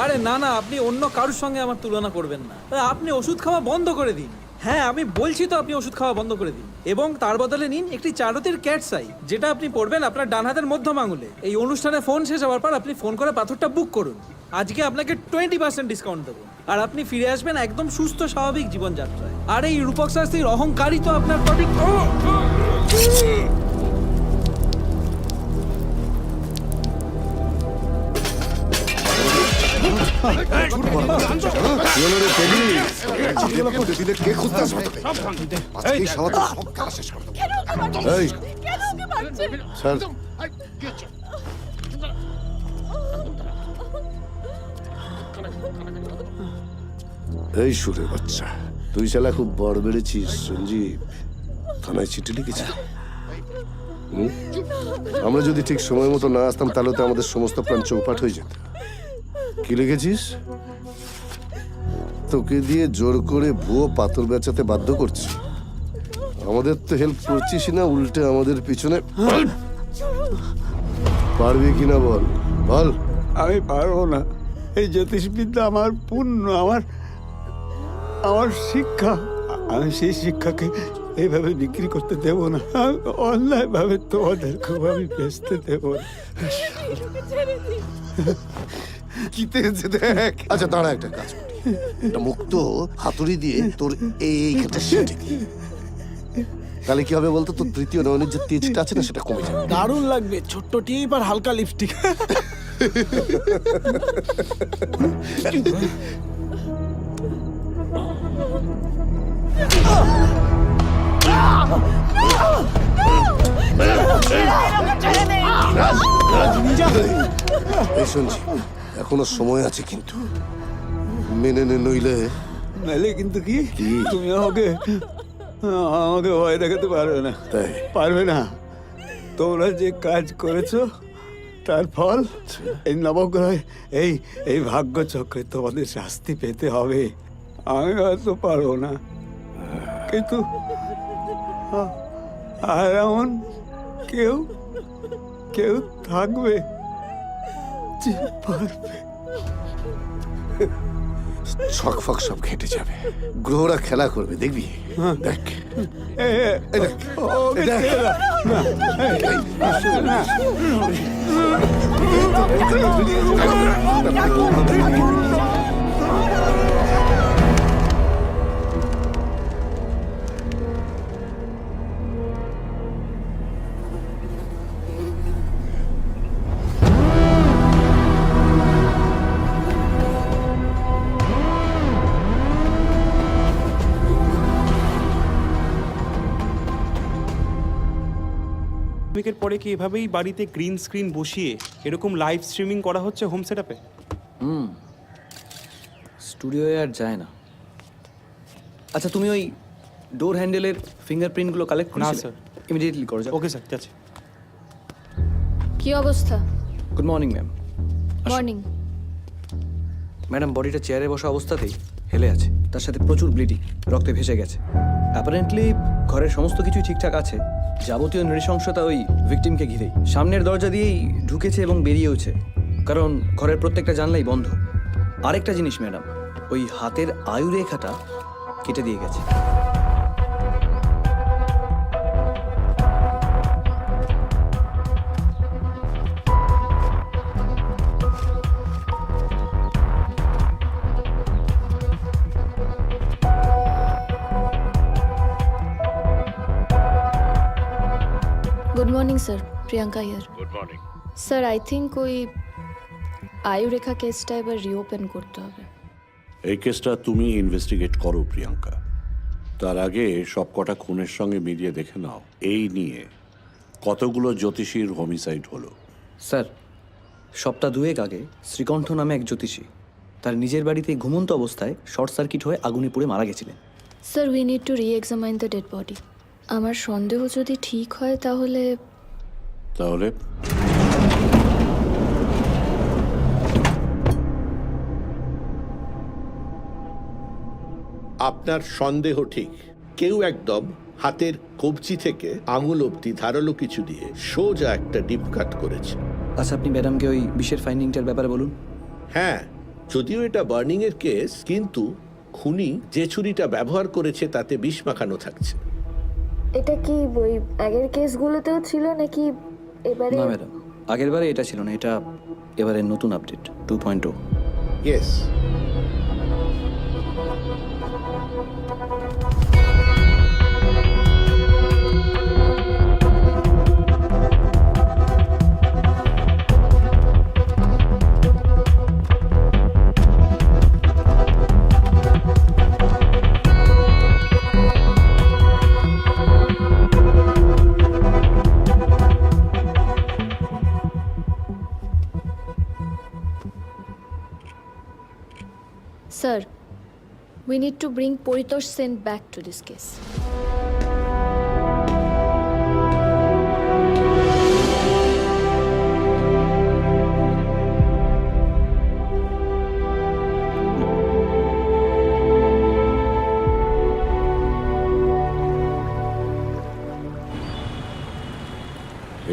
আরে না না, আপনি অন্য কারোর সঙ্গে আমার তুলনা করবেন না। আপনি ওষুধ খাওয়া বন্ধ করে দিন। হ্যাঁ, আমি বলছি তো আপনি ওষুধ খাওয়া বন্ধ করে দিন এবং তার বদলে নিন একটি চারতির ক্যাটস আই, যেটা আপনি পড়বেন আপনার ডান হাতের মধ্যম আঙুলে। এই অনুষ্ঠানে ফোন শেষ হওয়ার পর আপনি ফোন করে পাথরটা বুক করুন। আজকে আপনাকে 20% ডিসকাউন্ট দেবো আর আপনি ফিরে আসবেন একদম সুস্থ স্বাভাবিক জীবনযাত্রায়। আর এই রূপক শাস্ত্রীর অহংকারই তো আপনার প্রতি। এই সুরের বাচ্চা, তুই শালা খুব বড় বেড়েছিস সঞ্জীব। থানায় চিঠি লিখেছি। আমরা যদি ঠিক সময় মতো না আসতাম তাহলে তো আমাদের সমস্ত প্ল্যান চৌপাট হয়ে যেত। কি লিখেছিস? তোকে দিয়ে জোর করে ভুয়ো পাথর বেচাতে বাধ্য করছি। আমাদের তো হেল্প করছিস না, উল্টে আমাদের পিছনে। পারবি কিনা বল বল। আমি পারবো না। এই জ্যোতিষবিদ্যা আমার পুণ্য, আমার শিক্ষা। আমি সেই শিক্ষাকে এইভাবে বিক্রি করতে দেব না। অন্যায়ভাবে তোমাদেরকেও আমি বেচতে দেব না। দেখ, আচ্ছা দাঁড়া, একটা কাজ করি। একটা মুক্ত হাতুড়ি দিয়ে তোর এইখানটা সেটে দিই। তাহলে কি হবে বলতো? তোর তৃতীয় নয়নের যে তেজটা আছে না, সেটা কমে যাবে। দারুণ লাগবে, ছোট্ট টিপ আর হালকা লিপস্টিক। এই শুনছি, এখনো সময় আছে, কিন্তু মেনে নে, নইলে। নাইলে কিন্তু কি? তুমি আমাকে ভয় দেখাতে পারবে না। তাই পারবে না। তোমরা যে কাজ করেছো তার ফল এই নবগ্রহে, এই ভাগ্য চক্রে তোমাদের শাস্তি পেতে হবে। আমি হয়তো পারবো না, কিন্তু আর এমন কেউ থাকবে যে পারবে। ছক ফক সব ঘেটে যাবে, গ্রহরা খেলা করবে, দেখবি। দেখ এই দেখ, এই দেখ। উইকের পরে কি এভাবেই বাড়িতে গ্রিন স্ক্রিন বসিয়ে এরকম লাইভ স্ট্রিমিং করা হচ্ছে হোম সেটআপে? স্টুডিওয়ে আর যায় না। আচ্ছা, তুমি ওই ডোর হ্যান্ডেলের ফিঙ্গারপ্রিন্টগুলো কালেক্ট করো? না স্যার। ইমিডিয়েটলি করো। যাও। ওকে স্যার, যাচ্ছি। কি অবস্থা? Good morning ma'am. Morning. Madam, বডিটা চেয়ারে বসা অবস্থাতেই হেলে আছে, তার সাথে প্রচুর ব্লিডিং, রক্তে ভেসে গেছে। অ্যাপারেন্টলি ঘরের সমস্ত কিছুই ঠিকঠাক আছে। যাবতীয় নৃশংসতা ওই ভিকটিমকে ঘিরেই। সামনের দরজা দিয়েই ঢুকেছে এবং বেরিয়েওছে, কারণ ঘরের প্রত্যেকটা জানলাই বন্ধ। আরেকটা জিনিস ম্যাডাম, ওই হাতের আয়ুরেখাটা কেটে দিয়ে গেছে। Good morning sir, Priyanka here. Good morning sir. I think कोई আয়ুরেখা কেসটা এবার রিওপেন করতে হবে। এই কেসটা তুমি ইনভেস্টিগেট করো প্রিয়াঙ্কা। তার আগে সবকটা খুনের সঙ্গে মিলিয়ে দেখে নাও এই নিয়ে কতগুলো জ্যোতিষীর হোমিসাইড হলো। স্যার, সপ্তাহ দুয়েক আগে শ্রীকণ্ঠ নামে এক জ্যোতিষী তার নিজের বাড়িতে ঘুমন্ত অবস্থায় শর্ট সার্কিট হয়ে আগুনে পুড়ে মারা গেছিলেন। Sir, we need to re-examine the dead body. আমার সন্দেহ যদি ঠিক হয় তাহলে আপনার সন্দেহ ঠিক। কেউ একদম হাতের কবজি থেকে আঙুল অবধি ধারালো কিছু দিয়ে সোজা একটা ডিপ কাট করেছে। আচ্ছা, আপনি ম্যাডামকে ওই বিষের ফাইন্ডিংটার ব্যাপারে বলুন। হ্যাঁ, যদিও এটা বার্নিং এর কেস, কিন্তু খুনি যে ছুরিটা ব্যবহার করেছে তাতে বিষ মাখানো থাকছে। এটা কি ওই আগের কেসগুলোতেও ছিল নাকি এবারে? না ম্যাডাম, আগের বারে এটা ছিল না, এটা এবারে নতুন update 2.0। Yes. Sir, we need to bring Paritosh Sen back to this case.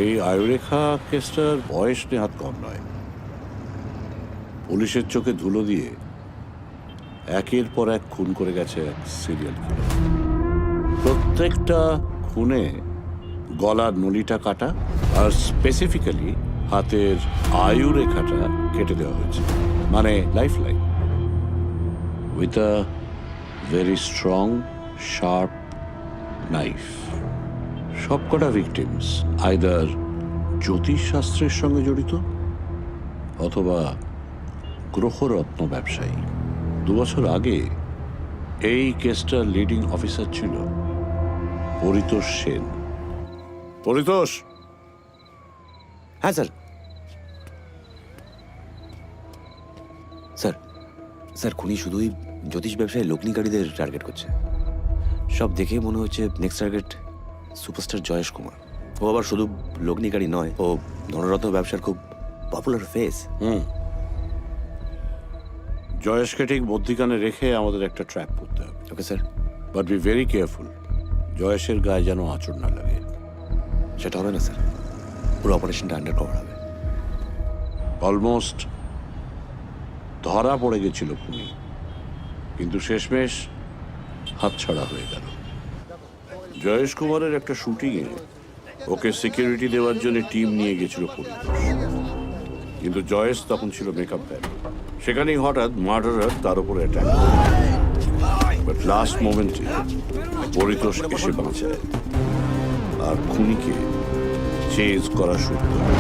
এই আয়ুরেখা কেসটার বয়স নেহাত কম নয়। পুলিশের চোখে ধুলো দিয়ে একের পর এক খুন করে গেছে এক সিরিয়াল কিলার। প্রত্যেকটা খুনে গলার নলিটা কাটা আর স্পেসিফিক্যালি হাতের আয়ুরেখাটা কেটে দেওয়া হয়েছে, মানে life line with a very strong sharp knife. সবকটা ভিকটিমস আইদার জ্যোতিষশাস্ত্রের সঙ্গে জড়িত অথবা গ্রহরত্ন ব্যবসায়ী। 2 বছর আগে এই কেসটার লিডিং অফিসার ছিল পরিতোষ সেন। পরিতোষ। হ্যাঁ স্যার। স্যার স্যার খুনি শুধুই জ্যোতিষ ব্যবসায়ী লগ্নিকারীদের টার্গেট করছে। সব দেখে মনে হচ্ছে next target superstar Jayesh Kumar. ও আবার শুধু লগ্নিকারী নয়, ও ধনরত্ন ব্যবসার খুব পপুলার ফেস। জয়েশকে ঠিক মধ্যিখানে রেখে আমাদের একটা ট্র্যাপ করতে হবে। Okay sir. But be very careful, জয়েশের গায়ে যেন আঁচড় না লাগে। সেটা হবে না স্যার, পুরো অপারেশনটা আন্ডার কভার হবে। অলমোস্ট ধরা পড়ে গেছিল খুনি, কিন্তু শেষমেশ হাতছাড়া হয়ে গেল। জয়েশ কুমারের একটা শুটিংয়ে ওকে সিকিউরিটি দেওয়ার জন্য টিম নিয়ে গেছিল পরিতোষ, কিন্তু জয়েশ তখন ছিল মেকআপ ম্যান। সেখানেই হঠাৎ মার্ডারার তার উপরে অ্যাটাক। বাট লাস্ট মোমেন্টে পরিতোষ এসে বাঁচায় আর খুনিকে চেজ করা শুরু করে।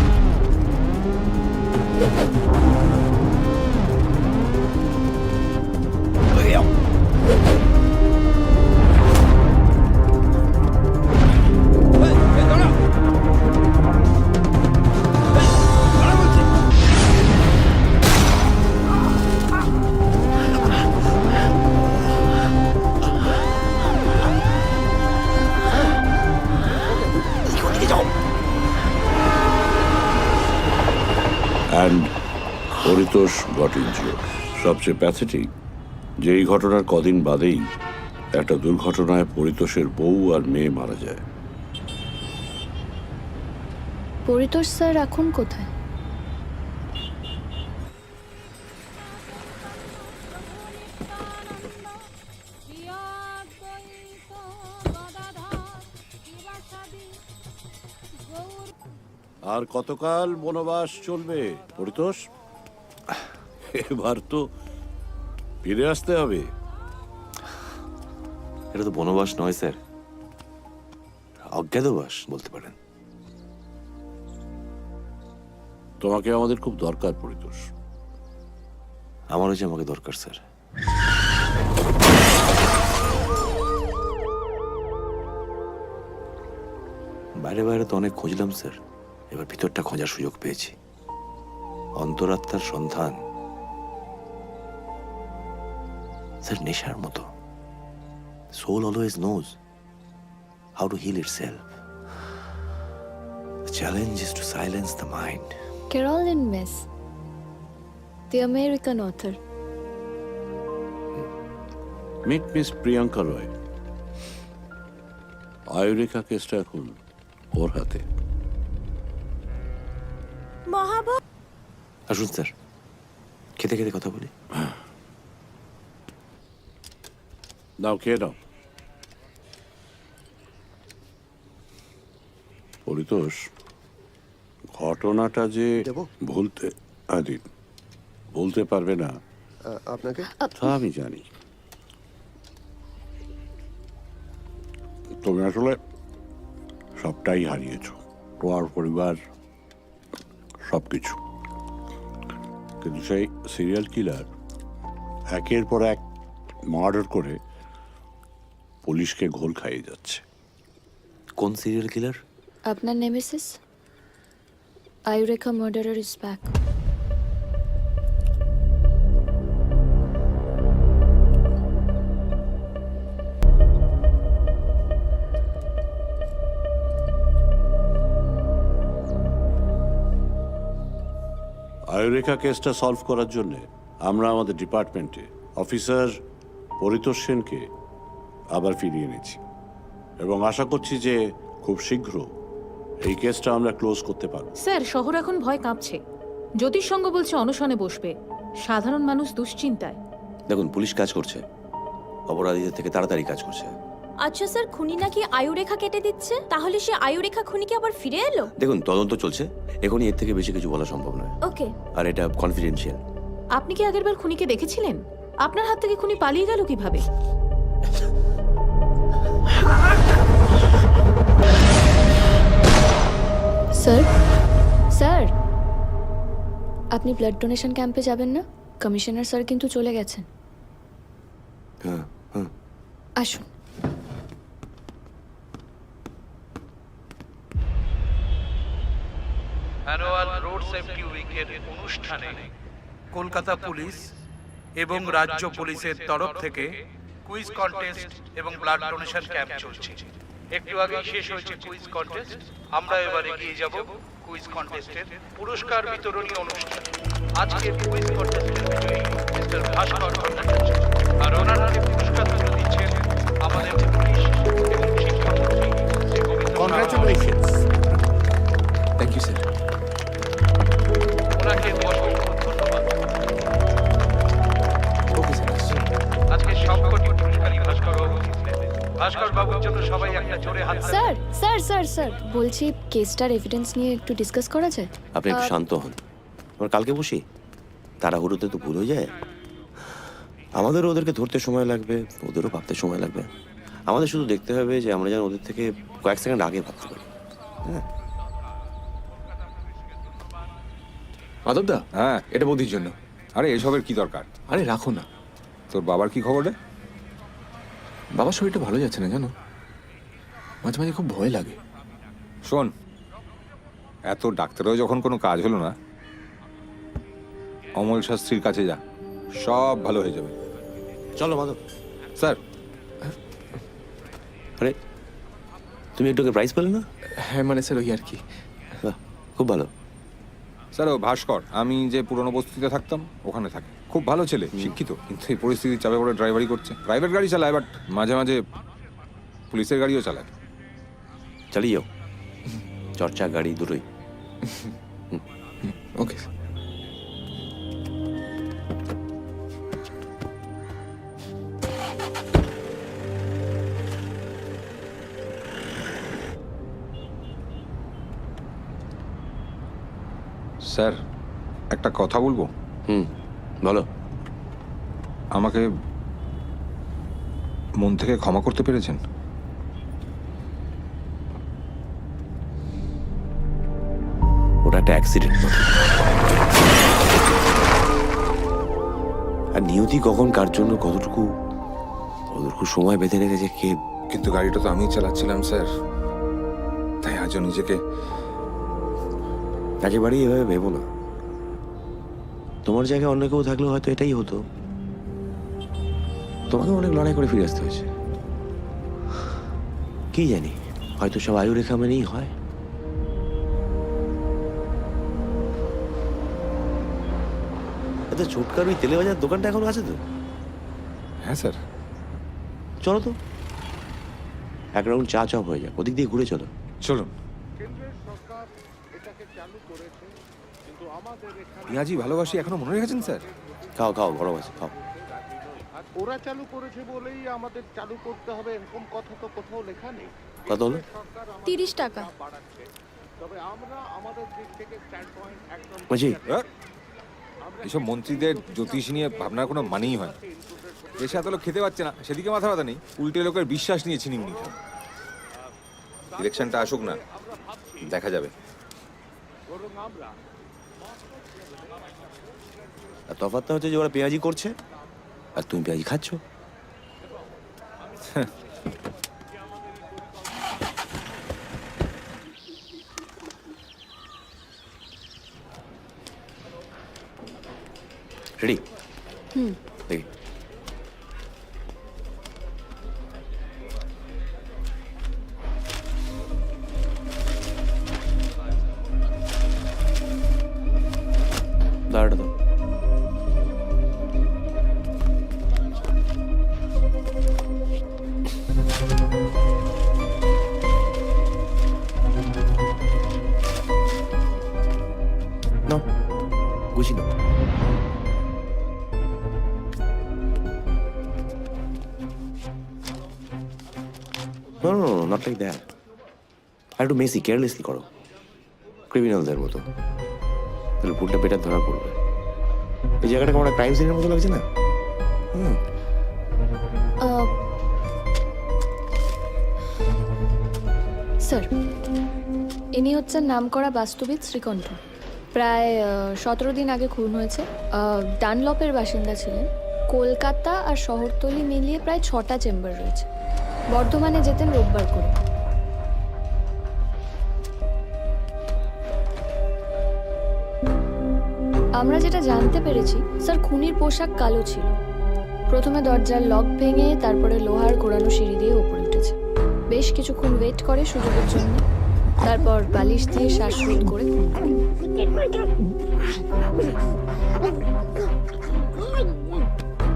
And Paritosh goat injured. সবচেয়ে প্যাথেটিক যে এই ঘটনার কদিন বাদেই একটা দুর্ঘটনায় পরিতোষের বউ আর মেয়ে মারা যায়। পরিতোষ স্যার এখন কোথায়? আর কতকাল বনবাস চলবে পরিতোষ? এবার তো ফিরে আসতে হবে। এটা তো বনবাস নয় স্যার, অজ্ঞাতবাস বলতে পারেন। তোমাকে আমাদের খুব দরকার পরিতোষ। আমারও যে আমাকে দরকার স্যার। বাইরে বাইরে তো অনেক খুঁজলাম স্যার, এবার ভিতরটা খোঁজার সুযোগ পেয়েছি। অন্তরাত্মার সন্ধান স্যার নেশার মতো। Soul always knows how to heal itself. The challenge is to silence the mind. Carolyn Mess, the American author. Meet miss Priyanka Roy. আয়ুরেখা কেসটা এখন ওর হাতে। আসুন স্যার, খেতে খেতে কথা বলি। দাও খেয়ে দাও। পরিতোষ, ঘটনাটা যে দেবো? ভুলতে পারবে না আপনাকে তা আমি জানি। তুমি আসলে সবটাই হারিয়েছ, তোমার পরিবার, সবকিছু। কিন্তু সেই সিরিয়াল কিলার একের পর এক মার্ডার করে পুলিশকে ঘোল খাইয়ে যাচ্ছে। কোন সিরিয়াল কিলার? আপনার নেমেসিস আয়ুরেখা মার্ডারার ইজ ব্যাক। আয়ুরেখা কেসটা সলভ করার জন্য আমরা আমাদের ডিপার্টমেন্টে অফিসার পরিতোষ সেনকে আবার ফিরিয়ে এনেছি এবং আশা করছি যে খুব শীঘ্র এই কেসটা আমরা ক্লোজ করতে পারব। স্যার, শহর এখন ভয় কাঁপছে। জ্যোতিষ সংঘ বলছে অনশনে বসবে, সাধারণ মানুষ দুশ্চিন্তায়। দেখুন, পুলিশ কাজ করছে, অপরাধীদের থেকে তাড়াতাড়ি কাজ করছে। আচ্ছা স্যার, খুনি নাকি আয়ুরেখা কেটে দিচ্ছে, তাহলে সে আয়ুরেখা খুনিকে আবার ফিরে এলো? দেখুন, তদন্ত চলছে, এখনই এর থেকে বেশি কিছু বলা সম্ভব নয়। ওকে। আর এটা কনফিডেন্সিয়াল। আপনি কি আগেরবার খুনিকে দেখেছিলেন? আপনার হাত থেকে খুনি পালিয়ে গেল কিভাবে? স্যার, স্যার, আপনি ব্লাড ডোনেশন ক্যাম্পে যাবেন না? কমিশনার স্যার কিন্তু চলে গেছেন। হ্যাঁ হ্যাঁ। আসুন। অ্যানুয়াল রোড সেফটি উইকের অনুষ্ঠানে কলকাতা পুলিশ এবং রাজ্য পুলিশের তরফ থেকে কুইজ কন্টেস্ট এবং ব্লাড ডোনেশন ক্যাম্প চলছে। একটু আগে শেষ হয়েছে কুইজ কন্টেস্ট। আমরা এবার এগিয়ে যাব কুইজ কন্টেস্টের পুরস্কার বিতরণী অনুষ্ঠান। আজকের কুইজ কন্টেস্টের বিজয়ী মিস্টার ভাস্কর ভট্টাচার্য, আর ওনার হাতে পুরস্কার তুলে দিচ্ছেন আমাদের পুলিশ এবং শিক্ষামন্ত্রী Shri Gobinda. Congratulations. Thank you sir. ওনাকে অসংখ্য ধন্যবাদ। Okay sir. আজকে সবকটি পুরস্কারই ভাস্কর বাবু জিতলেন। ভাস্কর বাবুর জন্য সবাই একটা জোরে হাত তালি। স্যার, স্যার, স্যার, স্যার, বলছি কেসটার এভিডেন্স নিয়ে একটু ডিসকাস করা যায়? আপনি একটু শান্ত হন। আমরা কালকে বসি, তাড়াহুড়োতে তো ভুল হয়ে যায়। আমাদেরও ওদেরকে ধরতে সময় লাগবে, ওদেরও ভাবতে সময় লাগবে। আমাদের শুধু দেখতে হবে যে আমরা যেন ওদের থেকে কয়েক সেকেন্ড আগে ভাবতে পারি। হ্যাঁ, মাধবদা, হ্যাঁ, এটা বৌদির জন্য। আরে এসবের কি দরকার? আরে রাখো না। তোর বাবার কি খবর রে? বাবার শরীরটা ভালো যাচ্ছে না জানো, মাঝে মাঝে খুব ভয় লাগে। শোন, এত ডাক্তারও যখন কোনো কাজ হলো না, অমল শাস্ত্রীর কাছে যা, সব ভালো হয়ে যাবে। চলো মাধব। স্যার। আরে তুমি একটু প্রাইজ পেলে না? হ্যাঁ মানে স্যার ওই আর কি। বাহ, খুব ভালো। স্যার ও ভাস্কর, আমি যে পুরনো বস্তিতে থাকতাম ওখানে থাকে, খুব ভালো ছেলে, শিক্ষিত, কিন্তু এই পরিস্থিতির চাপে পড়ে ড্রাইভারি করছে। প্রাইভেট গাড়ি চালায়, বাট মাঝে মাঝে পুলিশের গাড়িও চালায়। চালিয়ে যাও, চর্চা গাড়ি দুটোই। ওকে। স্যার, একটা কথা বলবো? বলো। আমাকে মন থেকে ক্ষমা করতে পেরেছেন? ওটা একটা অ্যাক্সিডেন্ট। আর নিয়তি কখন কার জন্য কতটুকু সময় বেঁধে রেখেছে কে। কিন্তু গাড়িটা তো আমিই চালাচ্ছিলাম স্যার, তাই আজও নিজেকে। একেবারেই এভাবে ভেবো না। তোমার জায়গায় অন্য কেউ থাকলেও হয়তো এটাই হতো। তোমাকে অনেক লড়াই করে ফিরে আসতে হয়েছে। কি জানি, হয়তো সব আয়ুরেখা মেনেই হয়। আচ্ছা, ছোটকার ওই তেলে বাজার দোকানটা এখনো আছে তো? হ্যাঁ স্যার। চলো তো, এক রাউন্ড চা চপ হয়ে যাক, ওদিক দিয়ে ঘুরে চলো। চলুন। কেন্দ্রের সরকার এটাকে চালু করেছে, পেঁয়াজি ভালোবাসি এখনো মনে রেখেছেন স্যার? খাও খাও, গরম আছে, খাও। ওরা চালু করেছে বলেই আমাদের চালু করতে হবে এরকম কথা তো কোথাও লেখা নেই। কত হলো? 30 টাকা। তবে আমরা আমাদের দিক থেকে স্ট্যান্ড পয়েন্ট একদম বুঝি? এসব মন্ত্রীদের জ্যোতিষ নিয়ে ভাবনার কোনো মানেই হয় না। দেশে এত লোক খেতে পাচ্ছে না, সেদিকে মাথা ব্যথা নেই, উল্টে লোকের বিশ্বাস নিয়ে ছিনিমিনি খায়। ইলেকশনটা আসুক না, দেখা যাবে। আর তফাৎটা হচ্ছে যে ওরা পেঁয়াজি করছে আর তুমি পেঁয়াজি খাচ্ছ। রেডি? দেখি। দাঁড়াটা দাও। নাও, গুছি নাও। No, no, no, not like that. আর একটু মেসি, কেয়ারলেসলি করো, ক্রিমিনালদের মতো। তাহলে ভুলটা বেটার ধরা পড়বে। এই জায়গাটা কেমন ক্রাইম সিনের মতো লাগছে না? স্যার, ইনি হচ্ছেন নামকরা বাস্তুবিদ শ্রীকণ্ঠ। প্রায় 17 দিন আগে খুন হয়েছে। ডানলপের বাসিন্দা ছিলেন। কলকাতা আর শহরতলি মিলিয়ে প্রায় 6টা চেম্বার রয়েছে। বর্ধমানে যেতেন রোববার করে। আমরা যেটা জানতে পেরেছি, স্যার খুনির পোশাক কালো ছিল। প্রথমে দরজার লক ভেঙে তারপরে লোহার ঘোরানো সিঁড়ি দিয়ে ওপরে উঠেছে। বেশ কিছুক্ষণ ওয়েট করে সুযোগের জন্য, তারপর বালিশ দিয়ে শ্বাসরোধ করে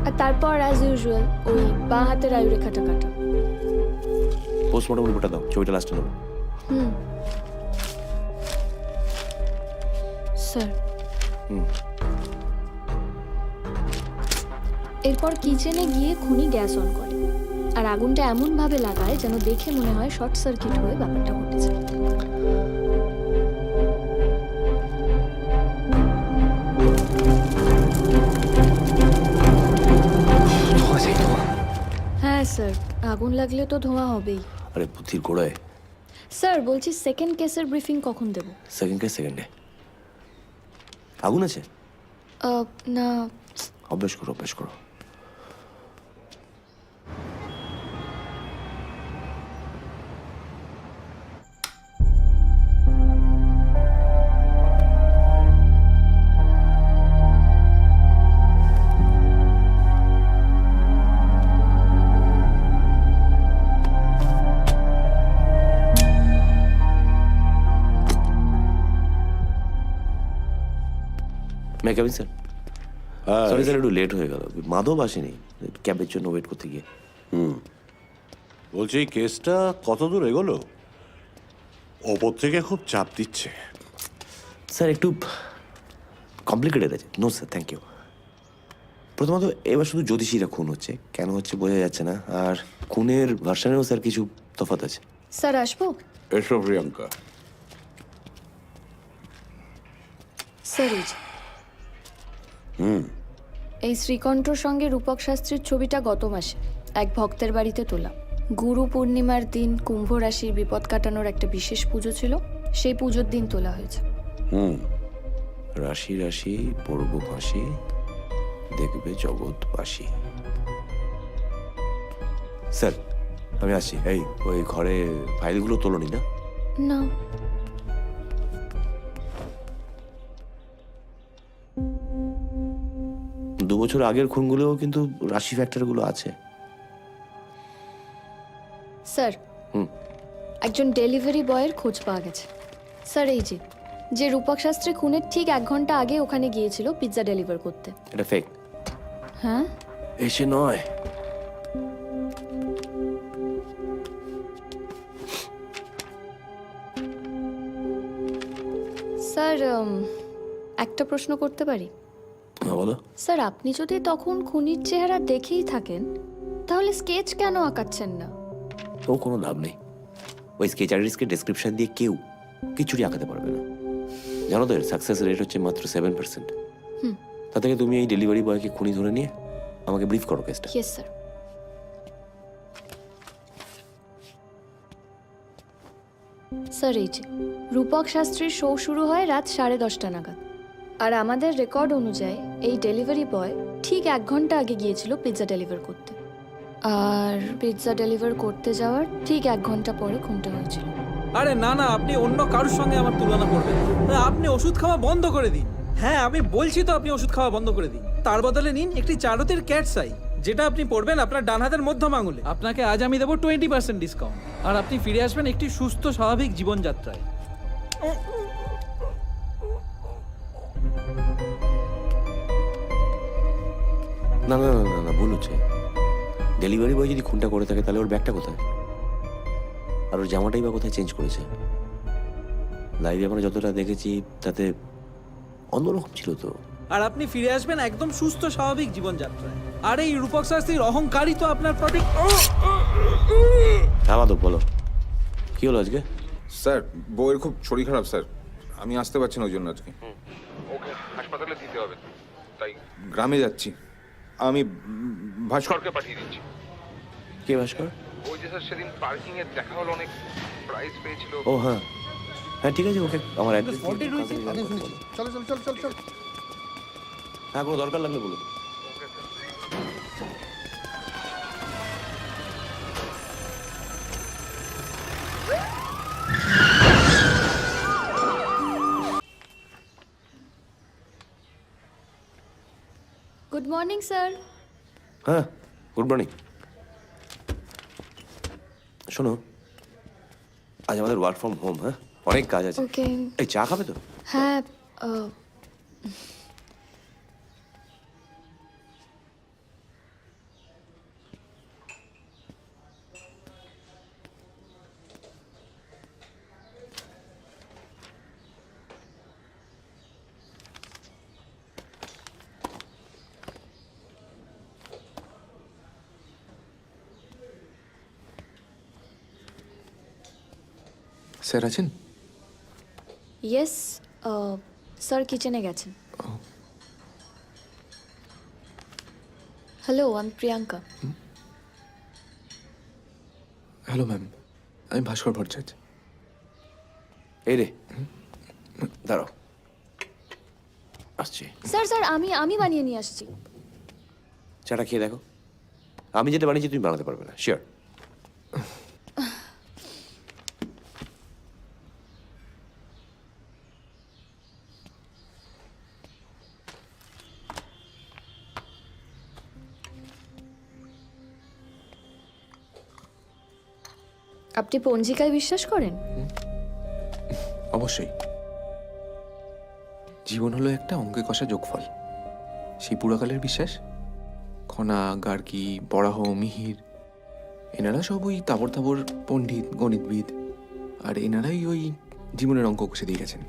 আর তারপর অ্যাজ ইউজুয়াল ওই বাঁ হাতের আয়ুরেখাটা কাটা। পোস্টমর্টম রিপোর্টটা দাও, ছবিটা লাস্টে নেবো। স্যার, এরপর কিচেনে গিয়ে খুনি গ্যাস অন করে আর আগুনটা এমন ভাবে লাগায় যেন দেখে মনে হয় শর্ট সার্কিট হয়ে ব্যাপারটা ঘটেছে। হ্যাঁ স্যার, আগুন লাগলে তো ধোঁয়া হবেই। আরে বুদ্ধির গোড়ায়। স্যার বলছি, সেকেন্ড কেসের ব্রিফিং কখন দেব? সেকেন্ডে আগুন আছে? না। অভ্যাস করো, অভ্যাস করো। মে কামিং স্যার? সরি স্যার, একটু লেট হয়ে গেল। মাধব আসেনি, ক্যাবের জন্য ওয়েট করতে গিয়ে। বলছি কেসটা কত দূর এগোলো? ওপর থেকে খুব চাপ দিচ্ছে। স্যার একটু কমপ্লিকেটেড আছে। No sir, thank you. প্রথমত এবার শুধু জ্যোতিষীরা খুন হচ্ছে, কেন হচ্ছে বোঝা যাচ্ছে না। আর খুনের ভার্সনেও স্যার কিছু তফাৎ আছে। স্যার আসবো? এসো প্রিয়াঙ্কা। স্যার এই শ্রীকণ্ঠর সঙ্গে রূপক শাস্ত্রীর ছবিটা গত মাসে এক ভক্তের বাড়িতে তোলা। গুরু পূর্ণিমার দিন কুম্ভ রাশির বিপদ কাটানোর একটা বিশেষ পুজো ছিল, সেই পুজোর দিন তোলা হয়েছে। রাশি রাশি পড়ব ফাঁসি, দেখবে জগৎবাসী। স্যার আমি আসছি। এই ওই ঘরে ফাইলগুলো তোলনি না? না। দু বছর আগের খুনগুলোও কিন্তু রাশি ফ্যাক্টরগুলো আছে। স্যার, একজন ডেলিভারি বয়ের খোঁজ পাওয়া গেছে। স্যার এই যে রূপক শাস্ত্রী খুনের ঠিক 1 ঘন্টা আগে ওখানে গিয়েছিল পিৎজা ডেলিভার করতে। এটা ফেক। হ্যাঁ, এসে নয়। স্যার একটা প্রশ্ন করতে পারি? বলো। স্যার, আপনি যদি তখন খুনির চেহারা দেখেই থাকেন তাহলে স্কেচ কেন আঁকাচ্ছেন না? তো কোনো লাভ নেই, ওই স্কেচ আর্টিস্টকে ডেসক্রিপশন দিয়ে কেউ কিছুই আঁকাতে পারবে না। জানো তো এর সাকসেস রেট হচ্ছে মাত্র 7%। তা থেকে তুমি এই ডেলিভারি বয়কে খুনি ধরে নিয়ে আমাকে ব্রিফ করো কেসটা। Yes sir. স্যার, এই যে রূপক শাস্ত্রীর শো শুরু হয় রাত 10:30 নাগাদ, আর আমাদের রেকর্ড অনুযায়ী এই ডেলিভারি বয় ঠিক 1 ঘন্টা আগে গিয়েছিল পিৎজা ডেলিভার করতে, আর পিৎজা ডেলিভার করতে যাওয়ার ঠিক 1 ঘন্টা পরে খুনটা হয়েছিল। আরে না না, আপনি অন্য কারোর সঙ্গে আমার তুলনা করবেন না। আপনি ওষুধ খাওয়া বন্ধ করে দিন। হ্যাঁ, আমি বলছি তো আপনি ওষুধ খাওয়া বন্ধ করে দিন। তার বদলে নিন একটি চারতের ক্যাটস আই, যেটা আপনি পড়বেন আপনার ডান হাতের মধ্যম আঙুলে। আপনাকে আজ আমি দেবো 20% ডিসকাউন্ট, আর আপনি ফিরে আসবেন একটি সুস্থ স্বাভাবিক জীবনযাত্রায়। না না না না না, ভুল হচ্ছে। ডেলিভারি বয় যদি খুনটা করে থাকে তাহলে ওর ব্যাগটা কোথায়, আর ওর জামাটাই বা কোথায় চেঞ্জ করেছে? লাইভে আমরা যতটা দেখেছি তাতে অন্যরকম ছিল তো। আর আপনি ফিরে আসবেন একদম সুস্থ স্বাভাবিক জীবনযাত্রায়। আর এই রূপক শাস্ত্রীর অহংকারই তো আপনার প্রতীক। হ্যাঁ মাধব, বলো কি হলো আজকে? স্যার, বউয়ের খুব শরীর খারাপ স্যার, আমি আসতে পারছি না ওই জন্য আজকে ওকে হাসপাতালে দিতে হবে, তাই গ্রামে যাচ্ছি। আমি ভাস্করকে পাঠিয়ে দিচ্ছি। কে ভাস্কর? ওই যে স্যার সেদিন পার্কিং এ দেখা হলো, অনেক প্রাইস পেয়েছিল। ও হ্যাঁ হ্যাঁ, ঠিক আছে, ওকে আমার অ্যাড্রেস চলো চলো চলো চলো চলো। হ্যাঁ, কোনো দরকার লাগলে বলুন। Good morning sir. হ্যাঁ, গুড মর্নিং। শোনো, আজ আমাদের ওয়ার্ক ফ্রম হোম। হ্যাঁ, অনেক কাজ আছে। ওকে। এই চা খাবে তো? হ্যাঁ, স্যার আছেন? ইয়েস স্যার, কিচেনে গেছেন। হ্যালো, আমি প্রিয়াঙ্কা। হ্যালো ম্যাম, আমি ভাস্কর ভট্টাচার্য। এই রে, দাঁড়াও, আসছি। স্যার স্যার, আমি বানিয়ে নিয়ে আসছি। চাটা খেয়ে দেখো। আমি যেটা বানিয়েছি তুমি বানাতে পারবে না, শিওর। আপনি পঞ্জিকায় বিশ্বাস করেন? অবশ্যই। জীবন হলো একটা অঙ্কে কষা যোগফল। সেই পুরাকালের বিশ্বাস, খনা, গার্গী, বরাহ, মিহির, এনারা সব ওই তাবর তাবর পণ্ডিত গণিতবিদ, আর এনারাই ওই জীবনের অঙ্ক কষে দিয়ে গেছেন।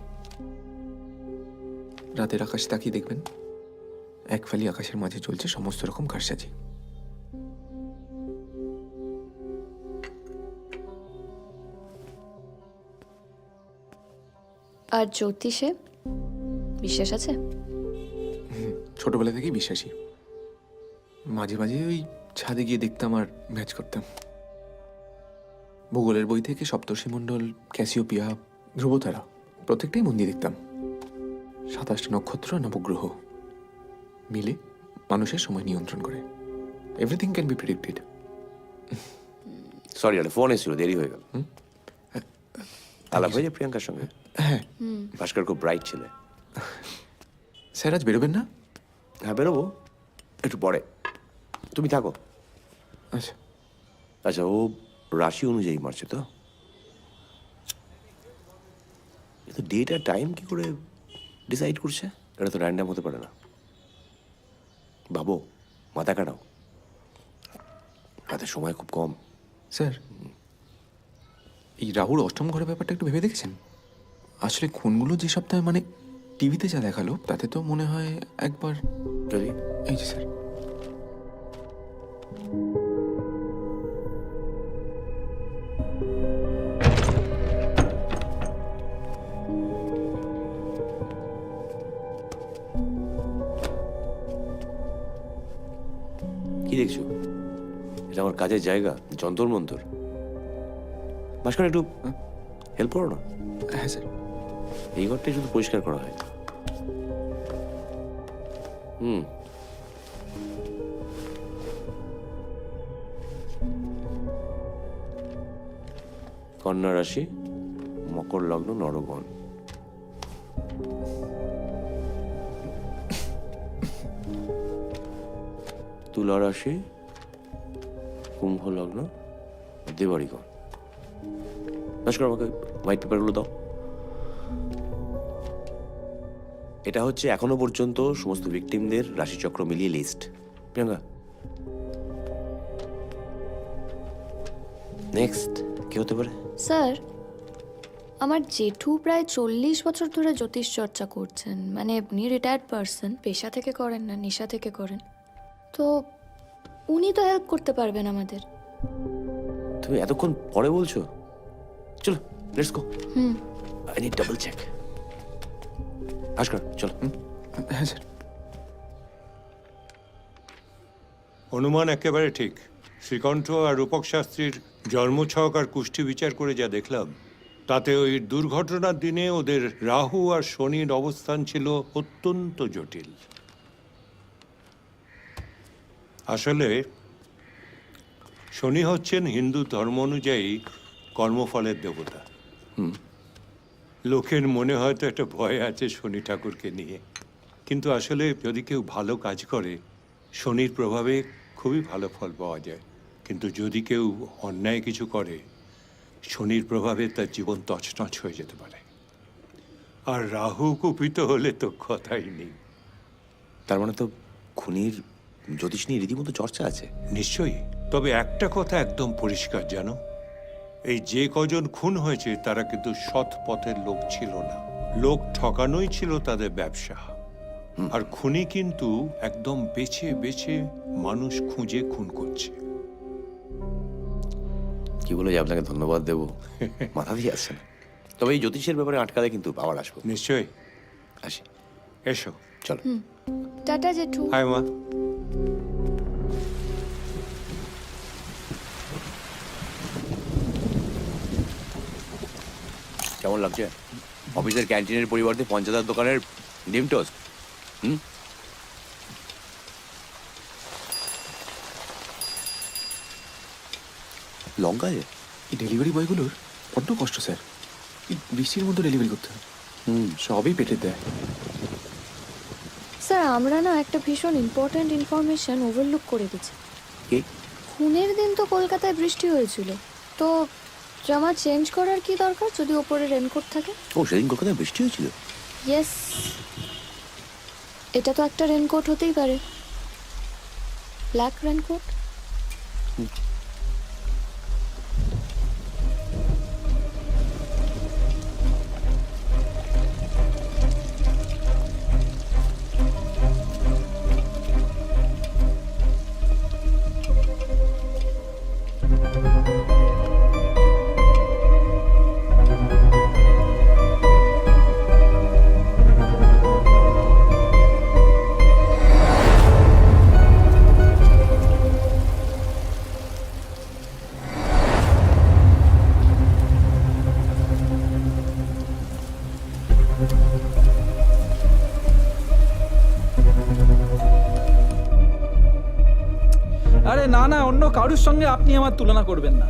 রাতের আকাশ তাকিয়ে দেখবেন, এক ফালি আকাশের মাঝে চলছে সমস্ত রকম কারসাজি। আর জ্যোতিষে বিশ্বাস আছে? ছোটবেলা থেকেই বিশ্বাসী। মাঝে মাঝে ওই ছাদে গিয়ে দেখতাম আর ম্যাচ করতাম। ভূগোলের বই থেকে সপ্তর্ষিমণ্ডল, ক্যাসিওপিয়া, ধ্রুবতারা প্রত্যেকটাই মন দিয়ে দেখতাম। 27টা নক্ষত্র, নবগ্রহ মিলে মানুষের সময় নিয়ন্ত্রণ করে। Everything can be predicted. Sorry, একটা ফোন এসেছিল, দেরি হয়ে গেল। আলাপ হয়েছে প্রিয়াঙ্কার সঙ্গে? হ্যাঁ। ভাস্কর খুব ব্রাইট ছেলে। স্যার আজ বেরোবেন না? হ্যাঁ, বেরোবো একটু পরে, তুমি থাকো। আচ্ছা আচ্ছা, ও রাশি অনুযায়ী মারছে তো? ডেট আর টাইম কি করে ডিসাইড করছে? এটা তো র্যান্ডাম হতে পারে না। ভাবো, মাথা কাটাও, হাতে সময় খুব কম। স্যার, এই রাহুর অষ্টম ঘরের ব্যাপারটা একটু ভেবে দেখেছেন? আসলে খুনগুলো যে সপ্তাহে মানে টিভিতে যা দেখালো তাতে তো মনে হয় একবার যদি এই যে স্যার কি দেখছো? এটা আমার কাজের জায়গা, যন্তর মন্তর। ভাস্কর একটু হেল্প করো না। হ্যাঁ স্যার এই ঘরটাই শুধু পরিষ্কার করা হয়। কন্যা রাশি, মকর লগ্ন, নরগণ। তুলা রাশি, কুম্ভ লগ্ন, দেবাড়িগণ। ভাস্কর আমাকে হোয়াইট পেপারগুলো দাও। এটা হচ্ছে এখনো পর্যন্ত সমস্ত ভিকটিমদের রাশিচক্র মিলিয়ে লিস্ট। প্রিয়াঙ্কা, নেক্সট কে হতে পারে? স্যার, আমার জেঠু প্রায় 40 বছর ধরে জ্যোতিষ চর্চা করছেন। মানে উনি রিটায়ার্ড পার্সন, পেশা থেকে করেন না, নেশা থেকে করেন। তো উনি তো হেল্প করতে পারবেন আমাদের। তুমি এতক্ষণ পরে বলছো? চলো let's go. I need double check. Bhaskar চলো। হ্যাঁ স্যার অনুমান একেবারে ঠিক। শ্রীকণ্ঠ আর রূপক শাস্ত্রীর জন্মছক আর কুষ্টি বিচার করে যা দেখলাম, তাতে ওই দুর্ঘটনার দিনে ওদের রাহু আর শনির অবস্থান ছিল অত্যন্ত জটিল। আসলে শনি হচ্ছেন হিন্দু ধর্ম অনুযায়ী কর্মফলের দেবতা। লোকের মনে হয়তো একটা ভয় আছে শনি ঠাকুরকে নিয়ে, কিন্তু আসলে যদি কেউ ভালো কাজ করে শনির প্রভাবে খুবই ভালো ফল পাওয়া যায়। কিন্তু যদি কেউ অন্যায় কিছু করে শনির প্রভাবে তার জীবন তছনছ হয়ে যেতে পারে। আর রাহু কুপিত হলে তো কথাই নেই। তার মানে তো খুনির জ্যোতিষ নিয়ে রীতিমতো চর্চা আছে। নিশ্চয়ই। তবে একটা কথা একদম পরিষ্কার, জানো, এই যে কজন খুন হয়েছে তারা কিন্তু সৎ পথের লোক ছিল না। লোক ঠকানোই ছিল তাদের ব্যবসা। আর খুনি কিন্তু একদম বেছে বেছে মানুষ খুঁজে খুন করছে। কি বলে যে আপনাকে ধন্যবাদ দেবো মাথা দিয়ে আসছে না। তবে এই জ্যোতিষের ব্যাপারে আটকালে কিন্তু আবার আসবো। নিশ্চয়ই আসি। এসো। চলো। টাটা জেঠু। হাই মা। কেমন লাগছে অফিসের ক্যান্টিনের পরিবর্তে পঞ্চায়েত দোকানের ডিম টোস্ট? লঙ্কা যে এই ডেলিভারি বয়গুলোর বড্ড কষ্ট স্যার। এই বৃষ্টির মধ্যে ডেলিভারি করতে হয়। সবই পেটে দেয়। স্যার, আমরা না একটা ভীষণ ইম্পর্ট্যান্ট ইনফরমেশন ওভারলুক করে গেছি। কি? খুনের দিন তো কলকাতায় বৃষ্টি হয়েছিল, তো জামা চেঞ্জ করার কি দরকার যদি ওপরে রেনকোট থাকে? ও সেদিন কলকাতায় বৃষ্টি হয়েছিল? ইয়েস, এটা তো একটা রেনকোট হতেই পারে, ব্ল্যাক রেনকোট। আরে না না, অন্য কারুর সঙ্গে আপনি আমার তুলনা করবেন না।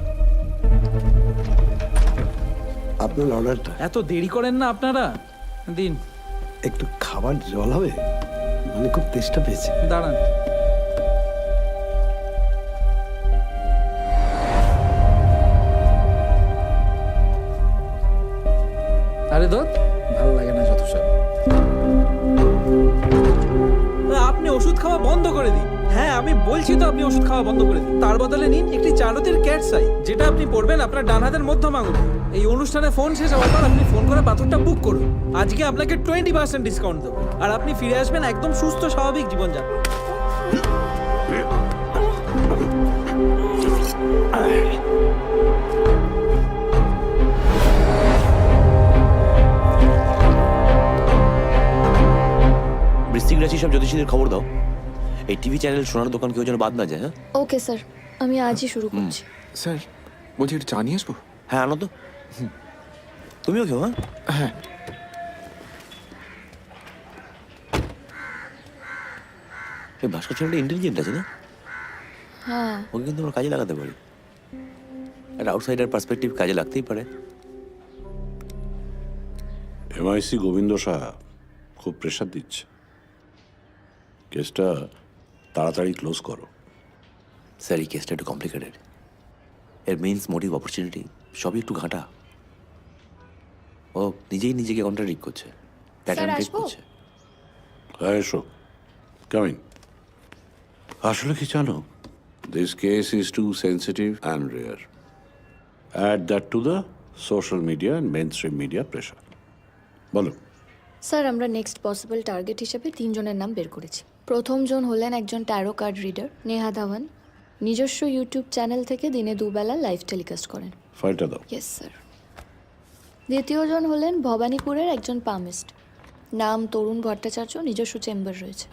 আপনার অর্ডারটা এত দেরি করেন না আপনারা। দিন। একটু খাবার জল হবে, মানে খুব তেষ্টা পেয়েছে। দাঁড়ান। আরে দোত, ভালো লাগে না যত সব। আপনি ওষুধ খাওয়া বন্ধ করে দিন। হ্যাঁ, আমি বলছি তো আপনি ওষুধ খাওয়া বন্ধ করে দিন। তার বদলে নিন একটি চারতের ক্যাট সাই, যেটা আপনি পড়বেন আপনার ডান হাতের মধ্যম আঙুলে। এই অনুষ্ঠানে ফোন শেষ হওয়ার পর আপনি ফোন করে পাথরটা বুক করুন। আজকে আপনাকে 20% ডিসকাউন্ট দেবো, আর আপনি ফিরে আসবেন একদম সুস্থ স্বাভাবিক জীবনযাপন। বৃশ্চিক রাশি সব জ্যোতিষীদের খবর দাও, এই টিভি চ্যানেল সোনার দোকান কেউ যেন বাদ না যায়। হ্যাঁ ওকে স্যার, আমি আজই শুরু করছি। স্যার বলছি একটু চা নিয়ে আসবো? হ্যাঁ আনো তো, তুমিও খেও। হ্যাঁ হ্যাঁ। এই ভাস্কর ছেলেটা ইন্টেলিজেন্ট আছে না? হ্যাঁ, ওকে কিন্তু আমরা কাজে লাগাতে পারি। একটা আউটসাইডার পার্সপেক্টিভ কাজে লাগতেই পারে। এমআইসি গোবিন্দ সাহা খুব প্রেশার দিচ্ছে, কেসটা তাড়াতাড়ি ক্লোজ করো। স্যার এই কেসটা একটু কমপ্লিকেটেড, এর মিনস মোটিভ অপরচুনিটি সবই একটু ঘাঁটা। ও নিজেই নিজেকে কন্ট্রাডিক্ট করছে, প্যাটার্ন ব্রেক আসবো? করছে। হ্যাঁ এসো, কামিং। আসলে কি জানো, this case is too sensitive and rare. Add that to the social media and mainstream media pressure. বলো। স্যার আমরা নেক্সট পসিবল টার্গেট হিসেবে 3 জনের নাম বের করেছি। প্রথম জন হলেন একজন taro card reader Neha Dhawan, নিজস্ব ইউটিউব চ্যানেল থেকে দিনে 2 বেলা লাইভ টেলিকাস্ট করেন। ফাইলটা দাও। Yes sir. দ্বিতীয় জন হলেন ভবানীপুরের একজন পামিস্ট, নাম তরুণ ভট্টাচার্য, নিজস্ব চেম্বার রয়েছে।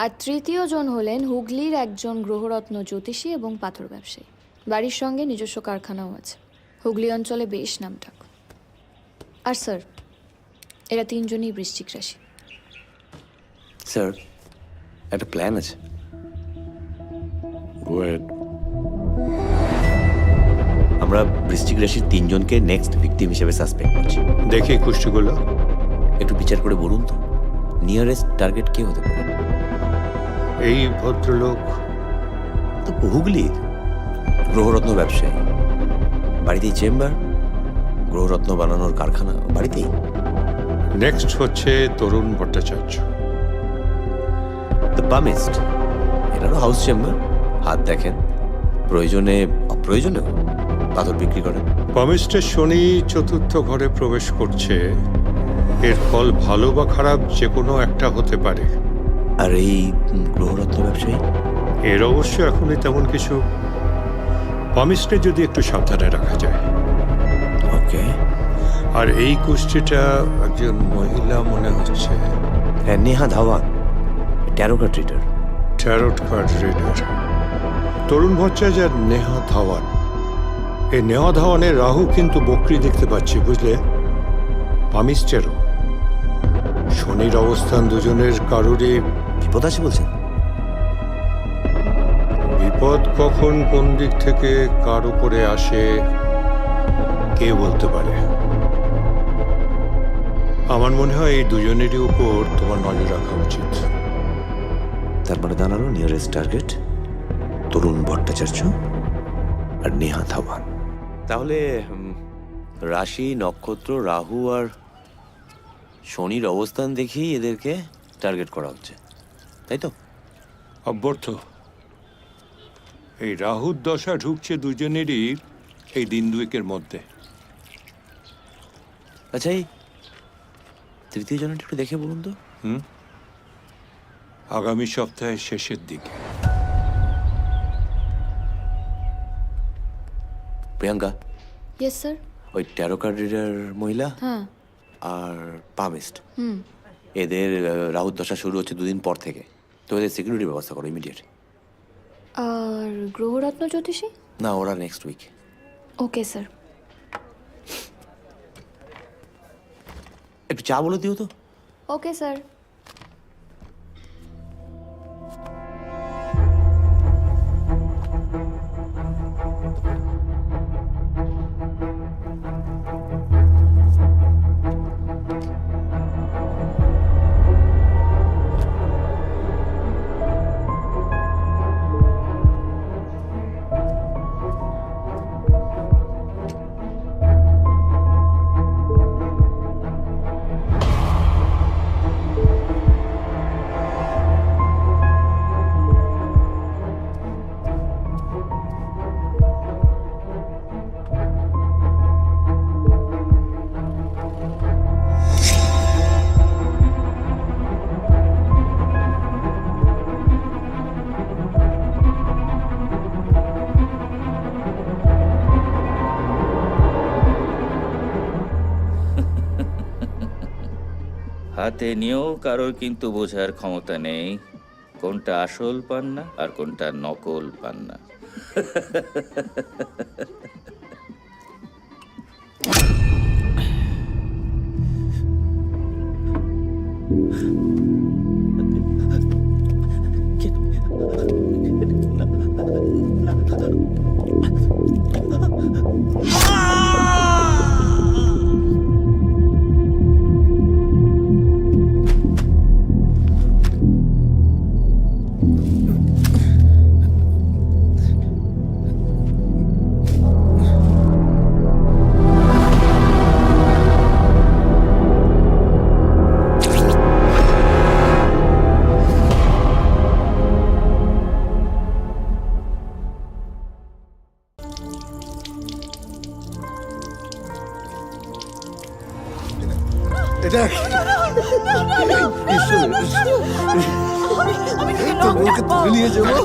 আর তৃতীয় জন হলেন হুগলির একজন গ্রহরত্ন জ্যোতিষী এবং পাথর ব্যবসায়ী, বাড়ির সঙ্গে নিজস্ব কারখানাও আছে, হুগলি অঞ্চলে বেশ নামডাক। আর স্যার এরা 3 জনই বৃশ্চিক রাশি। স্যার একটা প্ল্যান আছে। Go ahead. আমরা বৃশ্চিক রাশির 3 জনকে নেক্সট ভিকটিম হিসেবে সাসপেক্ট করছি। দেখি কুষ্টিগুলো। একটু বিচার করে বলুন তো, নিয়ারেস্ট টার্গেট কে হতে পারে? এই ভদ্রলোক তো হুগলির গ্রহরত্ন ব্যবসায়ী, বাড়িতেই চেম্বার, গ্রহরত্ন বানানোর কারখানা বাড়িতেই। নেক্সট হচ্ছে তরুণ ভট্টাচার্য। দ্য পামিস্ট, এনারও হাউস চেম্বার, হাত দেখেন, প্রয়োজনে অপ্রয়োজনে পাথর বিক্রি করেন। পামিস্টের শনি চতুর্থ ঘরে প্রবেশ করছে, এর ফল ভালো বা খারাপ যে কোনো একটা হতে পারে। আর এই গ্রহরত্ন ব্যবসায়ী, এর অবশ্য এখনই তেমন কিছু। পামিস্টে যদি একটু সাবধানে রাখা যায়। ওকে। আর এই কুষ্টিটা একজন মহিলা মনে হচ্ছে, হ্যাঁ Neha Dhawan, tarot card reader. Tarot card reader. Tarun Bhattacharya আর নেহা ধাওয়ান। এই নেহা ধাওয়ানের রাহু কিন্তু বকরি দেখতে পাচ্ছি, বুঝলে? পামিস্টেরও শনির অবস্থান দুজনের কারোরই বিপদ আছে বলছেন? বিপদ কখন কোন দিক থেকে কার উপরে আসে কে বলতে পারে। আমার মনে হয় এই দুজনেরই উপর তোমার নজর রাখা উচিত। তার মানে দাঁড়ালো নিয়ারেস্ট টার্গেট তরুণ ভট্টাচার্য আর নেহা ধাওয়ান। তাহলে রাশি, নক্ষত্র, রাহু আর শনির অবস্থান দেখেই এদেরকে টার্গেট করা হচ্ছে, তাই তো? অব্যর্থ। এই রাহুর দশা ঢুকছে দুজনেরই এই দিন দুয়েকের মধ্যে। আচ্ছা এই তৃতীয় জনটা একটু দেখে বলুন তো। আগামী সপ্তাহের শেষের দিকে। Priyanka, yes sir. ওই ট্যারো কার্ড রিডার মহিলা হ্যাঁ। আর পামিস্ট, হুম। এদের রাহুর দশা শুরু হচ্ছে 2 দিন পর থেকে, তো এদের সিকিউরিটি ব্যবস্থা করো ইমিডিয়েট। আর গ্রহরত্ন জ্যোতিষী? না, ওরা নেক্সট উইক। Okay sir. একটু চা বলে দিও তো। Okay sir. হাতে নিয়েও কারোর কিন্তু বোঝার ক্ষমতা নেই কোনটা আসল পান্না আর কোনটা নকল পান্না। এটা তোর বউকে তুলে নিয়ে যাবো।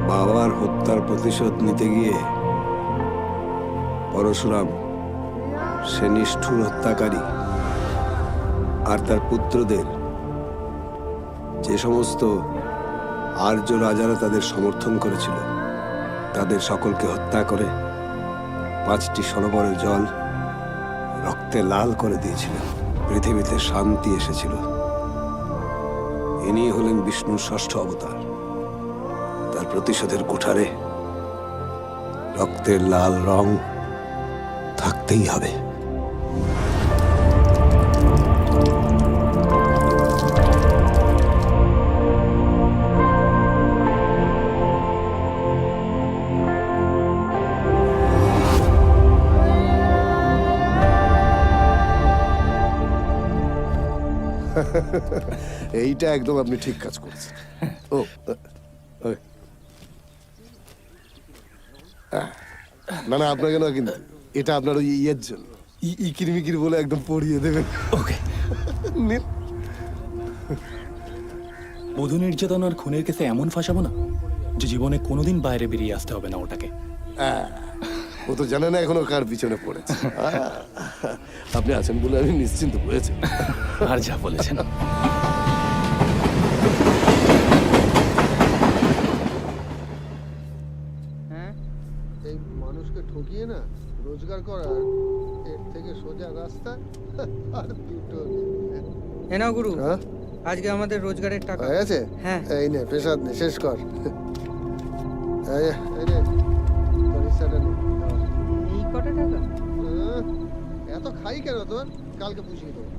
বাবার হত্যার প্রতিশোধ নিতে গিয়ে পরশুরাম সে নিষ্ঠুর হত্যাকারী আর তার পুত্রদের যে সমস্ত আর্য রাজারা তাদের সমর্থন করেছিল তাদের সকলকে হত্যা করে 5টি সরোবরের জল রক্তে লাল করে দিয়েছিল। পৃথিবীতে শান্তি এসেছিল। ইনি হলেন বিষ্ণুর 6ষ্ঠ অবতার। তার প্রতিশোধের কুঠারে রক্তের লাল রং থাকতেই হবে। এইটা একদম আপনি ঠিক কাজ করেছেন। ও না না, আপনাকে না, কিন্তু এটা আপনার ওই ইয়ের জন্য ইকির মিকির বলে একদম পড়িয়ে দেবেন। ওকে। বধূ নির্যাতন আর খুনের কেসে এমন ফাঁসাবো না যে জীবনে কোনোদিন বাইরে বেরিয়ে আসতে হবে না ওটাকে। ও তো জানে না এখনো কার পিছনে পড়েছে। আপনি আছেন বলে আমি নিশ্চিন্ত হয়েছি। আর যা বলেছেন। এই মানুষকে ঠকিয়ে না রোজগার করার এর থেকে সোজা রাস্তা আর দুটো নেই। নাও গুরু, আজকে আমাদের রোজগারের টাকা হয়ে গেছে? হ্যাঁ। এই নে, পেশাদ নে, শেষ কর। এই নে, তোর ইচ্ছাটা নে। এই কটা টাকা? এত খাই কেন তোর? কালকে পুষিয়ে দেবো।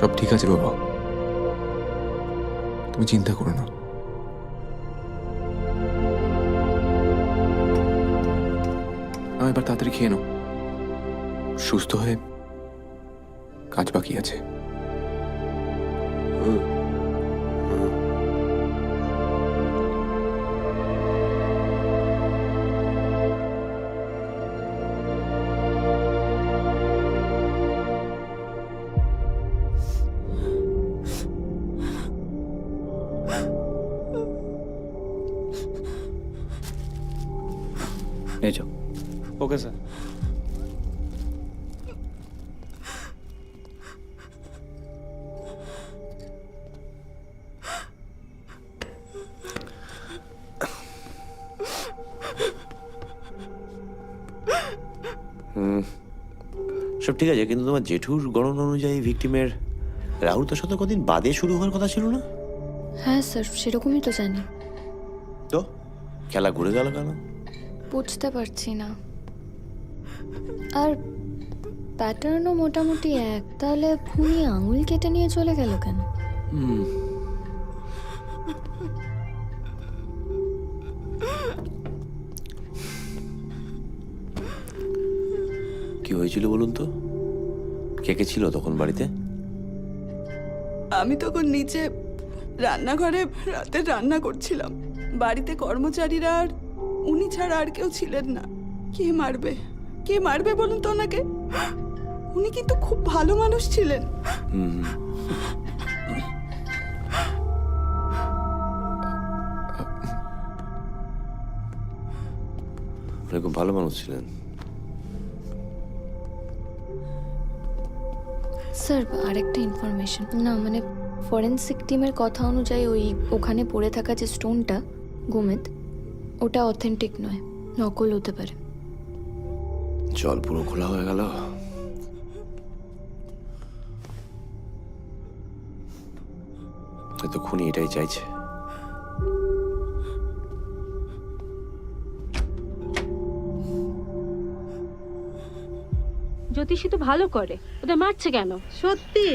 সব ঠিক আছে বাবা, তুমি চিন্তা করো না। এবার তাড়াতাড়ি খেয়ে নাও, সুস্থ হয়ে কাজ বাকি আছে। এই যাও। Okay sir. সব ঠিক আছে, কিন্তু তোমার জেঠুর গণনা অনুযায়ী ভিকটিমের রাহুল তোর সাথে কদিন বাদে শুরু হওয়ার কথা ছিল না? হ্যাঁ স্যার, সেরকমই তো জানি। তো খেলা ঘুরে গেল কেন? বুঝতে পারছি না। আর প্যাটার্নও মোটামুটি এক, তাহলে খুনি আঙুল কেটে নিয়ে চলে গেল কেন? কি হয়েছিল বলুন তো? কে কে ছিল তখন বাড়িতে? আমি তখন নিচে রান্নাঘরে রাতে রান্না করছিলাম। বাড়িতে কর্মচারীরা আর উনি ছাড়া আর কেউ ছিলেন না। কে মারবে, কে মারবে বলুন তো ওনাকে? উনি কিন্তু খুব ভালো মানুষ ছিলেন। উনি খুব ভালো মানুষ ছিলেন। স্যার, আরেকটা ইনফরমেশন, না মানে ফরেন্সিক টিমের কথা অনুযায়ী ওই ওখানে পড়ে থাকা যে স্টোনটা গোমেদ, ওটা অথেন্টিক নয়, নকল হতে পারে। জল পুরো খোলা হয়ে গেল। তো খুনি এটাই চাইছে। জ্যোতিষী তো ভালো করে, ওদের মারছে কেন? সত্যি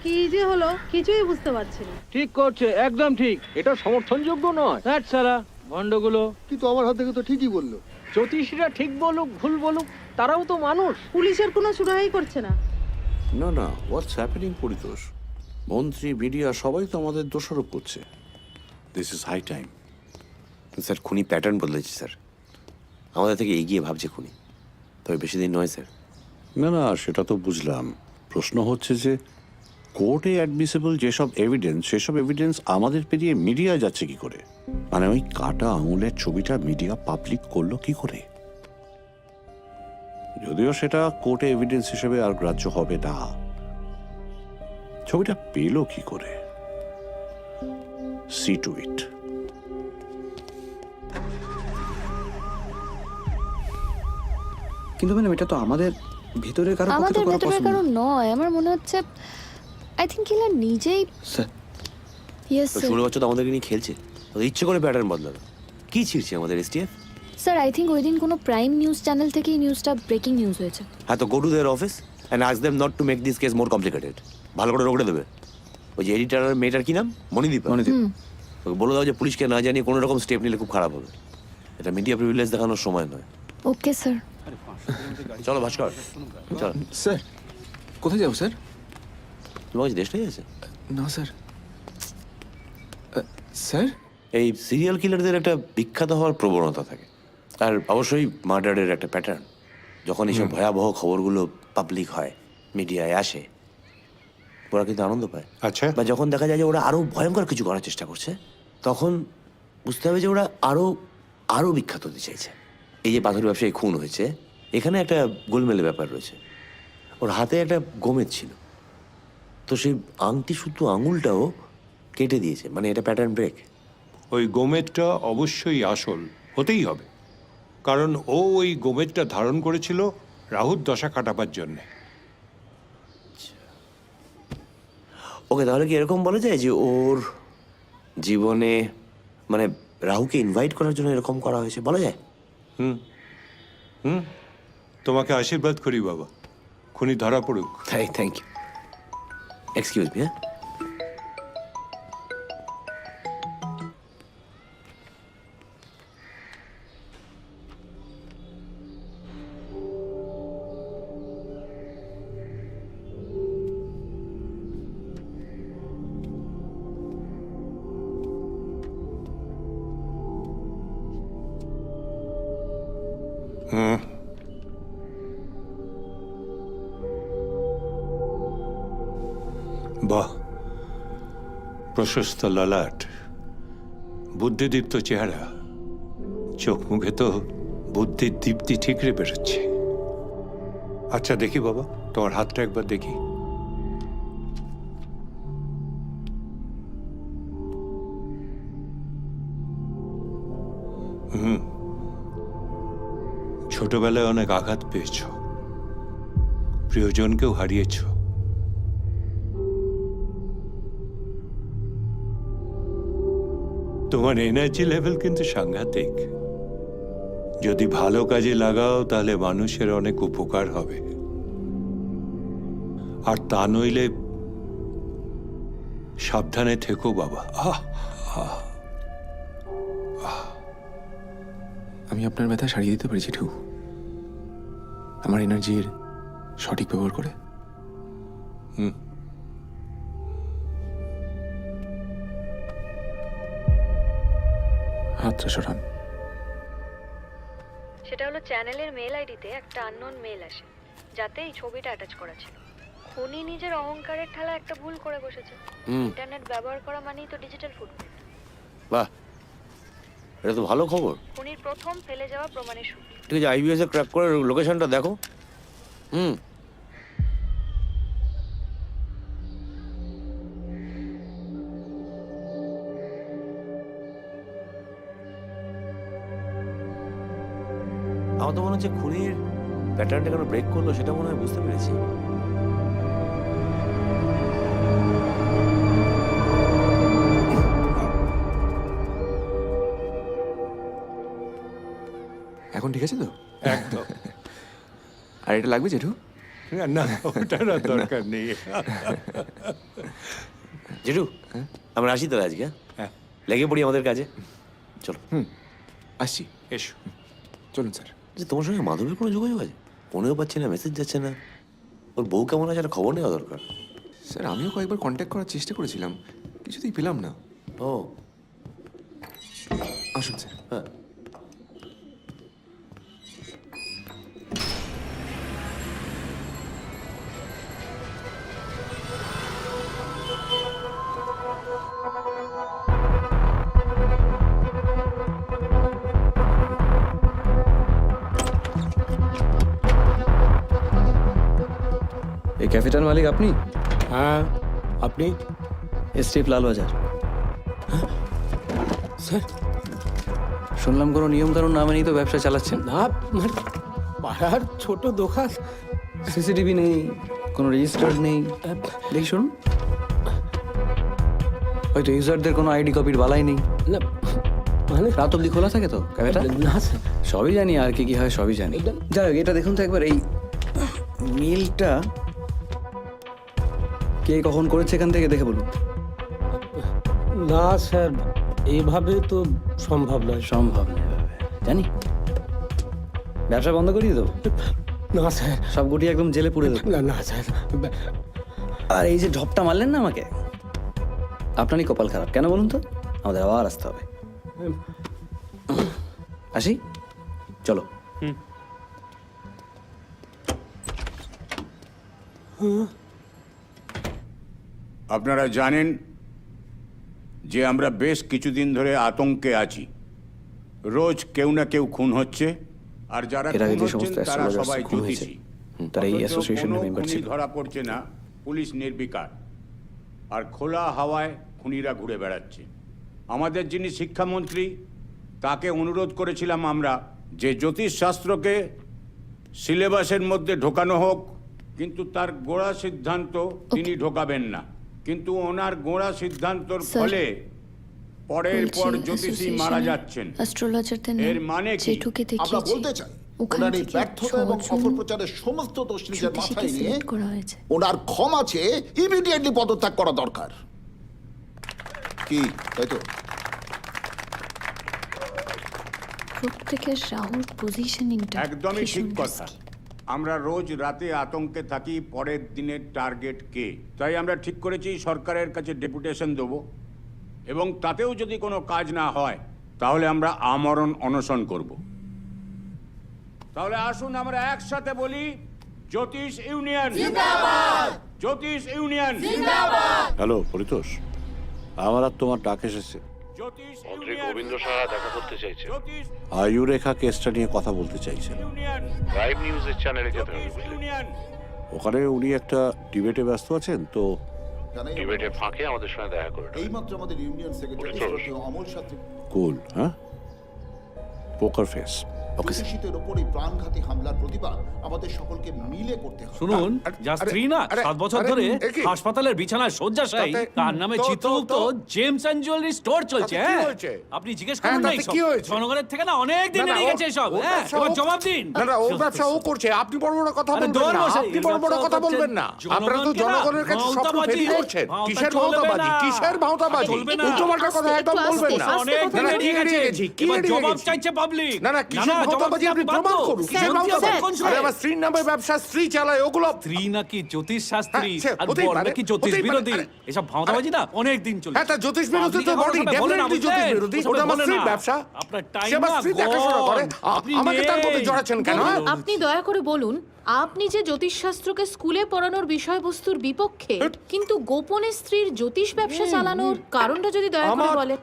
কি যে হলো কিছুই বুঝতে পারছি না। ঠিক করছে, একদম ঠিক। এটা সমর্থনযোগ্য নয়। হ্যাঁ সারা ভণ্ডগুলো। কিন্তু আমার হাত থেকে তো ঠিকই বললো। জ্যোতিষীরা ঠিক বলুক ভুল বলুক, তারাও তো মানুষ। পুলিশের কোনো সুরাহাই করছে না। না না, হোয়াটস হ্যাপেনিং পরিতোষ? মন্ত্রী, মিডিয়া সবাই তো আমাদের দোষারোপ করছে। This is high time. Sir, খুনি প্যাটার্ন বদলেছে স্যার, আমাদের থেকে এগিয়ে ভাবছে খুনি। তবে বেশি দিন নয় স্যার। না না, সেটা তো বুঝলাম। প্রশ্ন হচ্ছে যে কোর্টে অ্যাডমিসিবল যেসব এভিডেন্স, সেসব এভিডেন্স আমাদের পেরিয়ে মিডিয়া যাচ্ছে কি করে? মানে ওই কাটা আঙুলের ছবিটা মিডিয়া পাবলিক করলো কি করে? যদিও সেটা কোর্টে এভিডেন্স হিসেবে আর গ্রাহ্য হবে না, ছবিটা পেলো কি করে? সি টু ইট। কিন্তু ম্যাডাম, এটা তো আমাদের ভেতরের কারো পক্ষে আমাদের তো করা ভেতরের possible কারো না। নয়, আমার মনে হচ্ছে আই থিঙ্ক কিলার নিজেই। স্যার, ইয়েস তো স্যার। ষোলো বছর তো আমাদেরকে নিয়ে খেলছে, ওদের ইচ্ছে করে প্যাটার্ন বদলালো। কি ছিড়ছে আমাদের এসটিএফ? স্যার, আই থিঙ্ক ওই দিন কোনো প্রাইম নিউজ চ্যানেল থেকেই নিউজটা ব্রেকিং নিউজ হয়েছে। হ্যাঁ, তো go to their office and ask them not to make this case more complicated. ভালো করে রগড়ে দেবে। ওই যে এডিটার মেয়েটার কি নাম? মণিদীপ। ওকে বলে দাও যে পুলিশকে না জানিয়ে কোনো রকম স্টেপ নিলে খুব খারাপ হবে। এটা মিডিয়া প্রিভিলেজ দেখানোর সময় নয়। Okay sir. চলো ভাস্কর, চলো। স্যার, কোথায় যাবো স্যার? তোমার কাছে দেশটাই আছে? না স্যার। স্যার, এই সিরিয়াল কিলারদের একটা বিখ্যাত হওয়ার প্রবণতা থাকে, আর অবশ্যই মার্ডারের একটা প্যাটার্ন। যখন এইসব ভয়াবহ খবরগুলো পাবলিক হয়, মিডিয়ায় আসে, ওরা কিন্তু আনন্দ পায়। আচ্ছা, বা যখন দেখা যায় যে ওরা আরো ভয়ঙ্কর কিছু করার চেষ্টা করছে, তখন বুঝতে হবে যে ওরা আরো আরো বিখ্যাত হতে চাইছে। এই যে পাথর ব্যবসায়ী খুন হয়েছে, এখানে একটা গোলমেলে ব্যাপার রয়েছে। ওর হাতে একটা গোমেদ ছিল, তো সেই আংটি শুধু আঙুলটাও কেটে দিয়েছে, মানে এটা প্যাটার্ন ব্রেক। ওই গোমেদটা অবশ্যই আসল হতেই হবে, কারণ ও ওই গোমেদটা ধারণ করেছিল রাহুর দশা কাটাবার জন্যে। ওকে, তাহলে কি এরকম বলা যায় যে ওর জীবনে মানে রাহুকে ইনভাইট করার জন্য এরকম করা হয়েছে, বলা যায়? হুম হুম, তোমাকে আশীর্বাদ করি বাবা, খুনি ধরা পড়ুক। Thank you. Excuse me. হ্যাঁ, বাহ, প্রশস্ত ললাট, বুদ্ধিদীপ্ত চেহারা, চোখ মুখে তো বুদ্ধির দীপ্তি ঠিকরে বেরোচ্ছে। আচ্ছা দেখি বাবা, তোমার হাতটা একবার দেখি। ছোটবেলায় অনেক আঘাত পেয়েছ, প্রিয়জনকেও হারিয়েছ। তোমার এনার্জি লেভেল কিন্তু সাংঘাতিক। যদি ভালো কাজে লাগাও তাহলে মানুষের অনেক উপকার হবে, আর তা নইলে সাবধানে থেকো বাবা। আমি আপনার ব্যথা সারিয়ে দিতে পেরেছি ঠু, আমার এনার্জির সঠিক ব্যবহার করে। হাতটা সরান। সেটা হলো চ্যানেলের মেল আইডিতে একটা আননোন মেল আসে, যাতে এই ছবিটা অ্যাটাচ করা ছিল। খুনি নিজের অহংকারের ঠেলা একটা ভুল করে বসেছে। ইন্টারনেট ব্যবহার করা মানেই তো ডিজিটাল ফুটপ্রিন্ট। বাহ, এটা তো ভালো খবর। খুনির প্রথম ফেলে যাওয়া প্রমাণের শুরু। ঠিক আছে, আইবিএস এ ক্র্যাক করে লোকেশনটা দেখো। আমার তো মনে হচ্ছে খুনির প্যাটার্নটা কেন ব্রেক করলো সেটা মনে হয় বুঝতে পেরেছি। এখন ঠিক আছে তো? একদম। আর এটা লাগবে জেঠু? না, ওটার আর দরকার নেই। জেঠু, আমরা আসি তাহলে আজকে। হ্যাঁ, লেগে পড়ি আমাদের কাজে। চলো। আসছি। এসো। চলুন স্যার। যে তোমার সঙ্গে মাধবের কোনো যোগাযোগ আছে? ফোনেও পাচ্ছি না, মেসেজ যাচ্ছে না। ওর বউ কেমন আছে খবর নেওয়া দরকার। স্যার আমিও কয়েকবার কন্ট্যাক্ট করার চেষ্টা করেছিলাম, কিছুতেই পেলাম না। ও, আসুন স্যার। হ্যাঁ। এই ক্যাফেটার মালিক আপনি? হ্যাঁ, আপনি? স্টিভ লালবাজার। স্যার, শুনলাম কোনো নিয়ম কানুন না মেনেই তো ব্যবসা চালাচ্ছেন। না, পাড়ার ছোট দোকান। সিসিটিভি নেই, কোনো রেজিস্টার্ড নেই। দেখি শুনুন, হয়তো ইউজারদের কোনো আইডি কপির বালাই নেই। না মানে রাত অব্দি খোলা থাকে তো ক্যাফেটা? না স্যার, সবই জানি, আর কি কি হয় সবই জানি। যাই হোক, এটা দেখুন তো একবার, এই মিলটা কে কখন করেছে এখান থেকে দেখে বলুন। না স্যার, এইভাবে তো সম্ভব নয়। সম্ভব নয় জানি, ব্যবসা বন্ধ করিয়ে দেবো। না স্যার, সব গুটি একদম জেলে পুড়ে দেবো। না না স্যার। আর এই যে ঢপটা মারলেন না আমাকে, আপনারই কপাল খারাপ। কেন বলুন তো? আমাদের আবার আসতে হবে। আসি, চলো। আপনারা জানেন যে আমরা বেশ কিছুদিন ধরে আতঙ্কে আছি। রোজ কেউ না কেউ খুন হচ্ছে, আর যারা এর আগে খুন যে সমস্ত হচ্ছেন তারা astrologers সবাই খুন হয়েছে, জ্যোতিষী। তারা এই অথচ অ্যাসোসিয়েশনের কোনো মেম্বার খুনি ছিল। ধরা পড়ছে না, পুলিশ নির্বিকার, আর খোলা হাওয়ায় খুনিরা ঘুরে বেড়াচ্ছে। আমাদের যিনি শিক্ষামন্ত্রী, তাকে অনুরোধ করেছিলাম আমরা যে জ্যোতিষশাস্ত্রকে সিলেবাসের মধ্যে ঢোকানো হোক, কিন্তু তার গোড়া সিদ্ধান্ত তিনি ঢোকাবেন না। কিন্তু ওনার গোড়া সিদ্ধান্তর ফলে পরের পর জ্যোতিষী মারা যাচ্ছেন। এর মানে কি? আমরা বলতে চাই ওনার এই ব্যর্থতা এবং অপপ্রচারের সমস্ত দোষ নিজের মাথায় নিয়ে ওনার ক্ষমা চেয়ে ইমিডিয়েটলি পদত্যাগ করা দরকার। কি তাই তো? প্রত্যেকের রাহুল পজিশনিংটা একদমই ঠিক কথা। আমরা রোজ রাতে আতঙ্কে থাকি পরের দিনের টার্গেট কে। তাই আমরা ঠিক করেছি সরকারের কাছে ডেপুটেশন দেব, এবং তাতেও যদি কোনো কাজ না হয় তাহলে আমরা আমরণ অনশন করব। তাহলে আসুন আমরা একসাথে বলি, জ্যোতিষ ইউনিয়ন জ্যোতিষ ইউনিয়ন হ্যালো পরিতোষ, আমার আর তোমার ডাক এসেছে। জ্যোতিষ মন্ত্রী ইউনিয়ন গোবিন্দ সাহা দেখা করতে চাইছে। জ্যোতিষ আয়ুরেখা কেসটা নিয়ে কথা বলতে চাইছেন। ইউনিয়ন প্রাইম নিউজের চ্যানেলে যেতে হবে বুঝলেন। ইউনিয়ন ওখানে উনি একটা ডিবেটে ব্যস্ত আছেন, তো জানাই ডিবেটের ফাঁকে আমাদের সঙ্গে দেখা করে নেবেন। এইমাত্র আমাদের ইউনিয়ন সেক্রেটারি পরিতোষ। অমল শাস্ত্রী কুল, হ্যাঁ, পোকার ফেস। জ্যোতিষীদের ওপর এই প্রাণঘাতী হামলার প্রতিবাদ আমাদের সকলকে মিলে করতে হবে। শুনুন, যার স্ত্রী না 7 বছর ধরে হাসপাতালের বিছানায় শয্যাশায়ী, তার নামে Chitragupta James and jewellery store চলছে। কি হয়েছে? আপনি জিজ্ঞেস করুন না এইসব। কি হয়েছে? জনগণের থেকে না অনেক দিন এড়িয়ে গেছে এসব। হ্যাঁ, এবার জবাব দিন। না না, ওর ব্যবসা ও করছে, আপনি বড় বড় কথা আরে বলবেন দৌড় না। মশাই, আপনি বড় বড় ব্যবসা কথা করছেন। বলবেন না। আপনারা তো জনগণকে না জনগণের কাছে স্বপ্ন ভাওতাবাজি, ফেরি করছেন। ভাওতা কিসের চলবে ভাওতাবাজি? না। কিসের ভাওতাবাজি? চলবে না। উল্টোপাল্টা কথা একদম বলবেন না। অনেক দিন না, এড়িয়ে কি গেছে। এড়িয়ে গেছি? কি এবার এড়িয়ে জবাব গেছি? চাইছে পাবলিক। না না, কিসের জবাব ভাওতাবাজি? দিতে আপনি বাধ্য। প্রমাণ করুন। কিসের স্যার, ভাওতাবাজি? কোন আরে আমার স্ত্রীর নামে ব্যবসা, স্ত্রী চালায়, ওগুলো স্ত্রী নাকি জ্যোতিষ শাস্ত্রী হ্যাঁ, সে আর হতেই বর পারে, নাকি জ্যোতিষ হতেই পারে। বিরোধী, এসব ভাওতাবাজি না অনেক দিন চলে। হ্যাঁ, তা জ্যোতিষ বিরোধী তো বডি, ডেফিনেটলি জ্যোতিষ বিরোধী। ওটা আমার স্ত্রীর ব্যবসা। আপনার টাইম সে আমার স্ত্রী দেখাশোনা করে। আমাকে তার মধ্যে জড়াচ্ছেন কেন? হ্যাঁ? আপনি দয়া করে বলুন, আপনি যে জ্যোতিষশাস্ত্রকে স্কুলে পড়ানোর বিষয়বস্তুর বিপক্ষে, কিন্তু গোপনে স্ত্রীর জ্যোতিষ ব্যবসা চালানোর কারণটা যদি দয়া করে বলেন।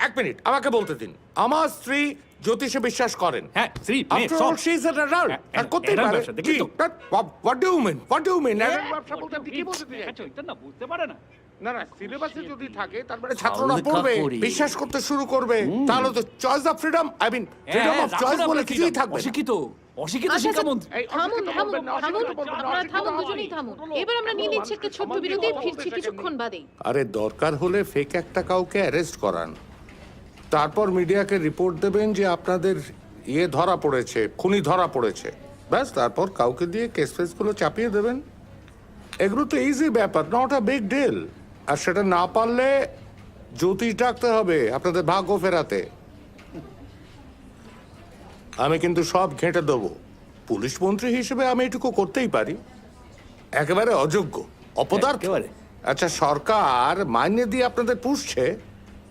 এক মিনিট, আমাকে বলতে দিন। আমার স্ত্রী জ্যোতিষে বিশ্বাস করেন। হ্যাঁ, স্ত্রী, After all, she is an adult. আর করতেই adult পারে। ব্যবসা, দেখলেন কি? তো? What do you mean? What do you mean? Adult ব্যবসা বলতে আপনি কি বলতে চাইছেন? এটা না বুঝতে পারে না। না না, সিলেবাসে যদি থাকে তার মানে ছাত্ররা হালকা পড়বে, করি। বিশ্বাস করতে শুরু করবে, তাহলে তো choice of freedom, I mean freedom of choice বলে কিছুই থাকবে না। অশিক্ষিত অশিক্ষিত আচ্ছা, শিক্ষামন্ত্রী। এই থামুন অশিক্ষিত থামুন বলবেন না, থামুন, অশিক্ষিত বলবেন না, আপনারা অশিক্ষিত থামুন, হবেই। দুজনেই থামুন। এবার আমরা নিয়ে নিচ্ছি একটা ছোট্ট বিরতি, ফিরছি কিছুক্ষণ বাদেই। আরে দরকার হলে ফেক একটা কাউকে অ্যারেস্ট করান, তারপর মিডিয়াকে রিপোর্ট দেবেন যে আপনাদের ধরা পড়েছে, খুনি ধরা পড়েছে, ব্যাস তারপর কাউকে দিয়ে কেস ফেসগুলো চাপিয়ে দেবেন। এগুলো তো ইজি ব্যাপার, নট আ বিগ ডিল। আর সেটা না পারলে জ্যোতিষ ডাকতে হবে আপনাদের ভাগ্য ফেরাতে। আমি কিন্তু সব ঘেঁটে দেবো। পুলিশ মন্ত্রী হিসেবে আমি এটুকু করতেই পারি। একেবারে অযোগ্য, অপদার্থ। আচ্ছা, সরকার মাইনে দিয়ে আপনাদের পুষছে,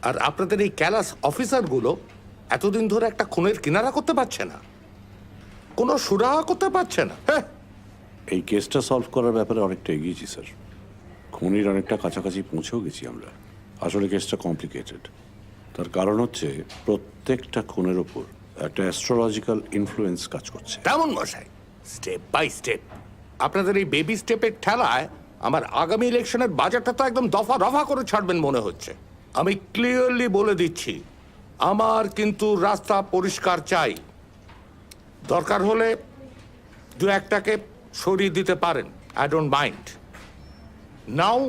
আর আপনাদের এই ক্যালাস অফিসারগুলো এতদিন ধরে একটা খুনের কিনারা করতে পারছে না, কোনো সুরাহা করতে পারছে না। হ্যাঁ, এই কেসটা সলভ করার ব্যাপারে অনেকটা এগিয়েছি স্যার। খুনির অনেকটা কাছাকাছি পৌঁছেও গেছি আমরা। আসলে কেসটা কমপ্লিকেটেড। তার কারণ হচ্ছে প্রত্যেকটা খুনের ওপর একটা অ্যাস্ট্রোলজিক্যাল ইনফ্লুয়েন্স কাজ করছে। তেমন মশাই, স্টেপ বাই স্টেপ। আপনাদের এই বেবি স্টেপের ঠেলায় আমার আগামী ইলেকশনের বাজেটটা তো একদম দফা রফা করে ছাড়বেন মনে হচ্ছে। আমি ক্লিয়ারলি বলে দিচ্ছি, আমার কিন্তু রাস্তা পরিষ্কার চাই। দরকার হলে দু একটাকে সরিয়ে দিতে পারেন, I don't mind. Now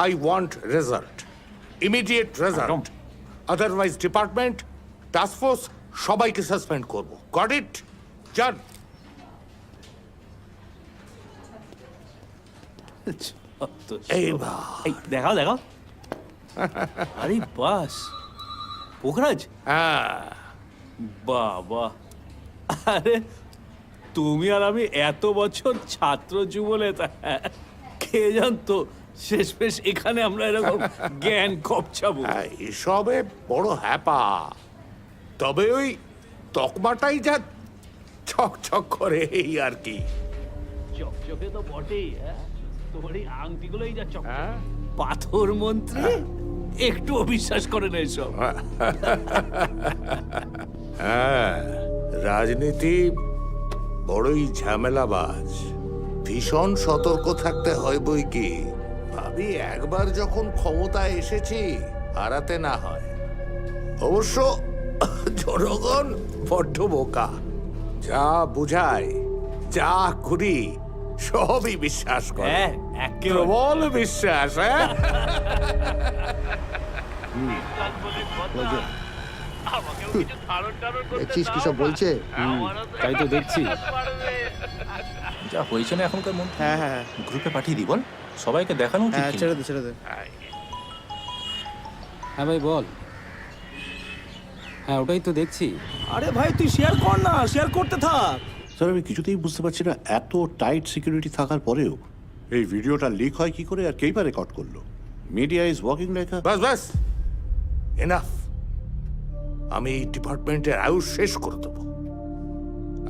I want result, immediate result. Otherwise department, task force সবাইকে সাসপেন্ড করব। Got it? যান। এই দেখাও দেখাও। আরে বাস, পোখরাজ। হ্যাঁ, বাবা, আরে তুমি আর আমি এত বছর ছাত্র যুবনেতা, কে জানতো শেষমেশ এখানে আমরা এরকম জ্ঞান কপছাবো। এসবে বড় হ্যাপা, তবে ওই তকমাটাই যা ছক করে, এই আর কি। চকচকে তো বটেই, তোমার এই আংটিগুলোই যা চক। পাথর মন্ত্রী একটুও বিশ্বাস করে না এসব। হ্যাঁ, রাজনীতি বড়ই ঝামেলাবাজ, ভীষণ সতর্ক থাকতে হয় বই কি। ভাবি একবার যখন ক্ষমতায় এসেছি, হারাতে না হয়। অবশ্য জনগণ বড্ড বোকা, যা বুঝায় যা করি সবই বিশ্বাস করে। প্রবল বিশ্বাস। হ্যাঁ, দেখছিস কি সব বলছে? তাই তো দেখছি। যা হয়েছে না এখনকার মধ্যে। হ্যাঁ হ্যাঁ গ্রুপে পাঠিয়ে দিই, বল সবাইকে দেখানো উচিত। হ্যাঁ, ছেড়ে দে ছেড়ে দে। হ্যাঁ ভাই বল। হ্যাঁ ওটাই তো দেখছি। আরে ভাই তুই শেয়ার কর না, শেয়ার করতে থাক। স্যার আমি কিছুতেই বুঝতে পারছি না, এত টাইট সিকিউরিটি থাকার পরেও এই ভিডিওটা লিক হয় কি করে, আর কেই বা রেকর্ড করলো? Media is working like a... bus bus, enough. আমি এই ডিপার্টমেন্টের আয়ুষ শেষ করে দেবো।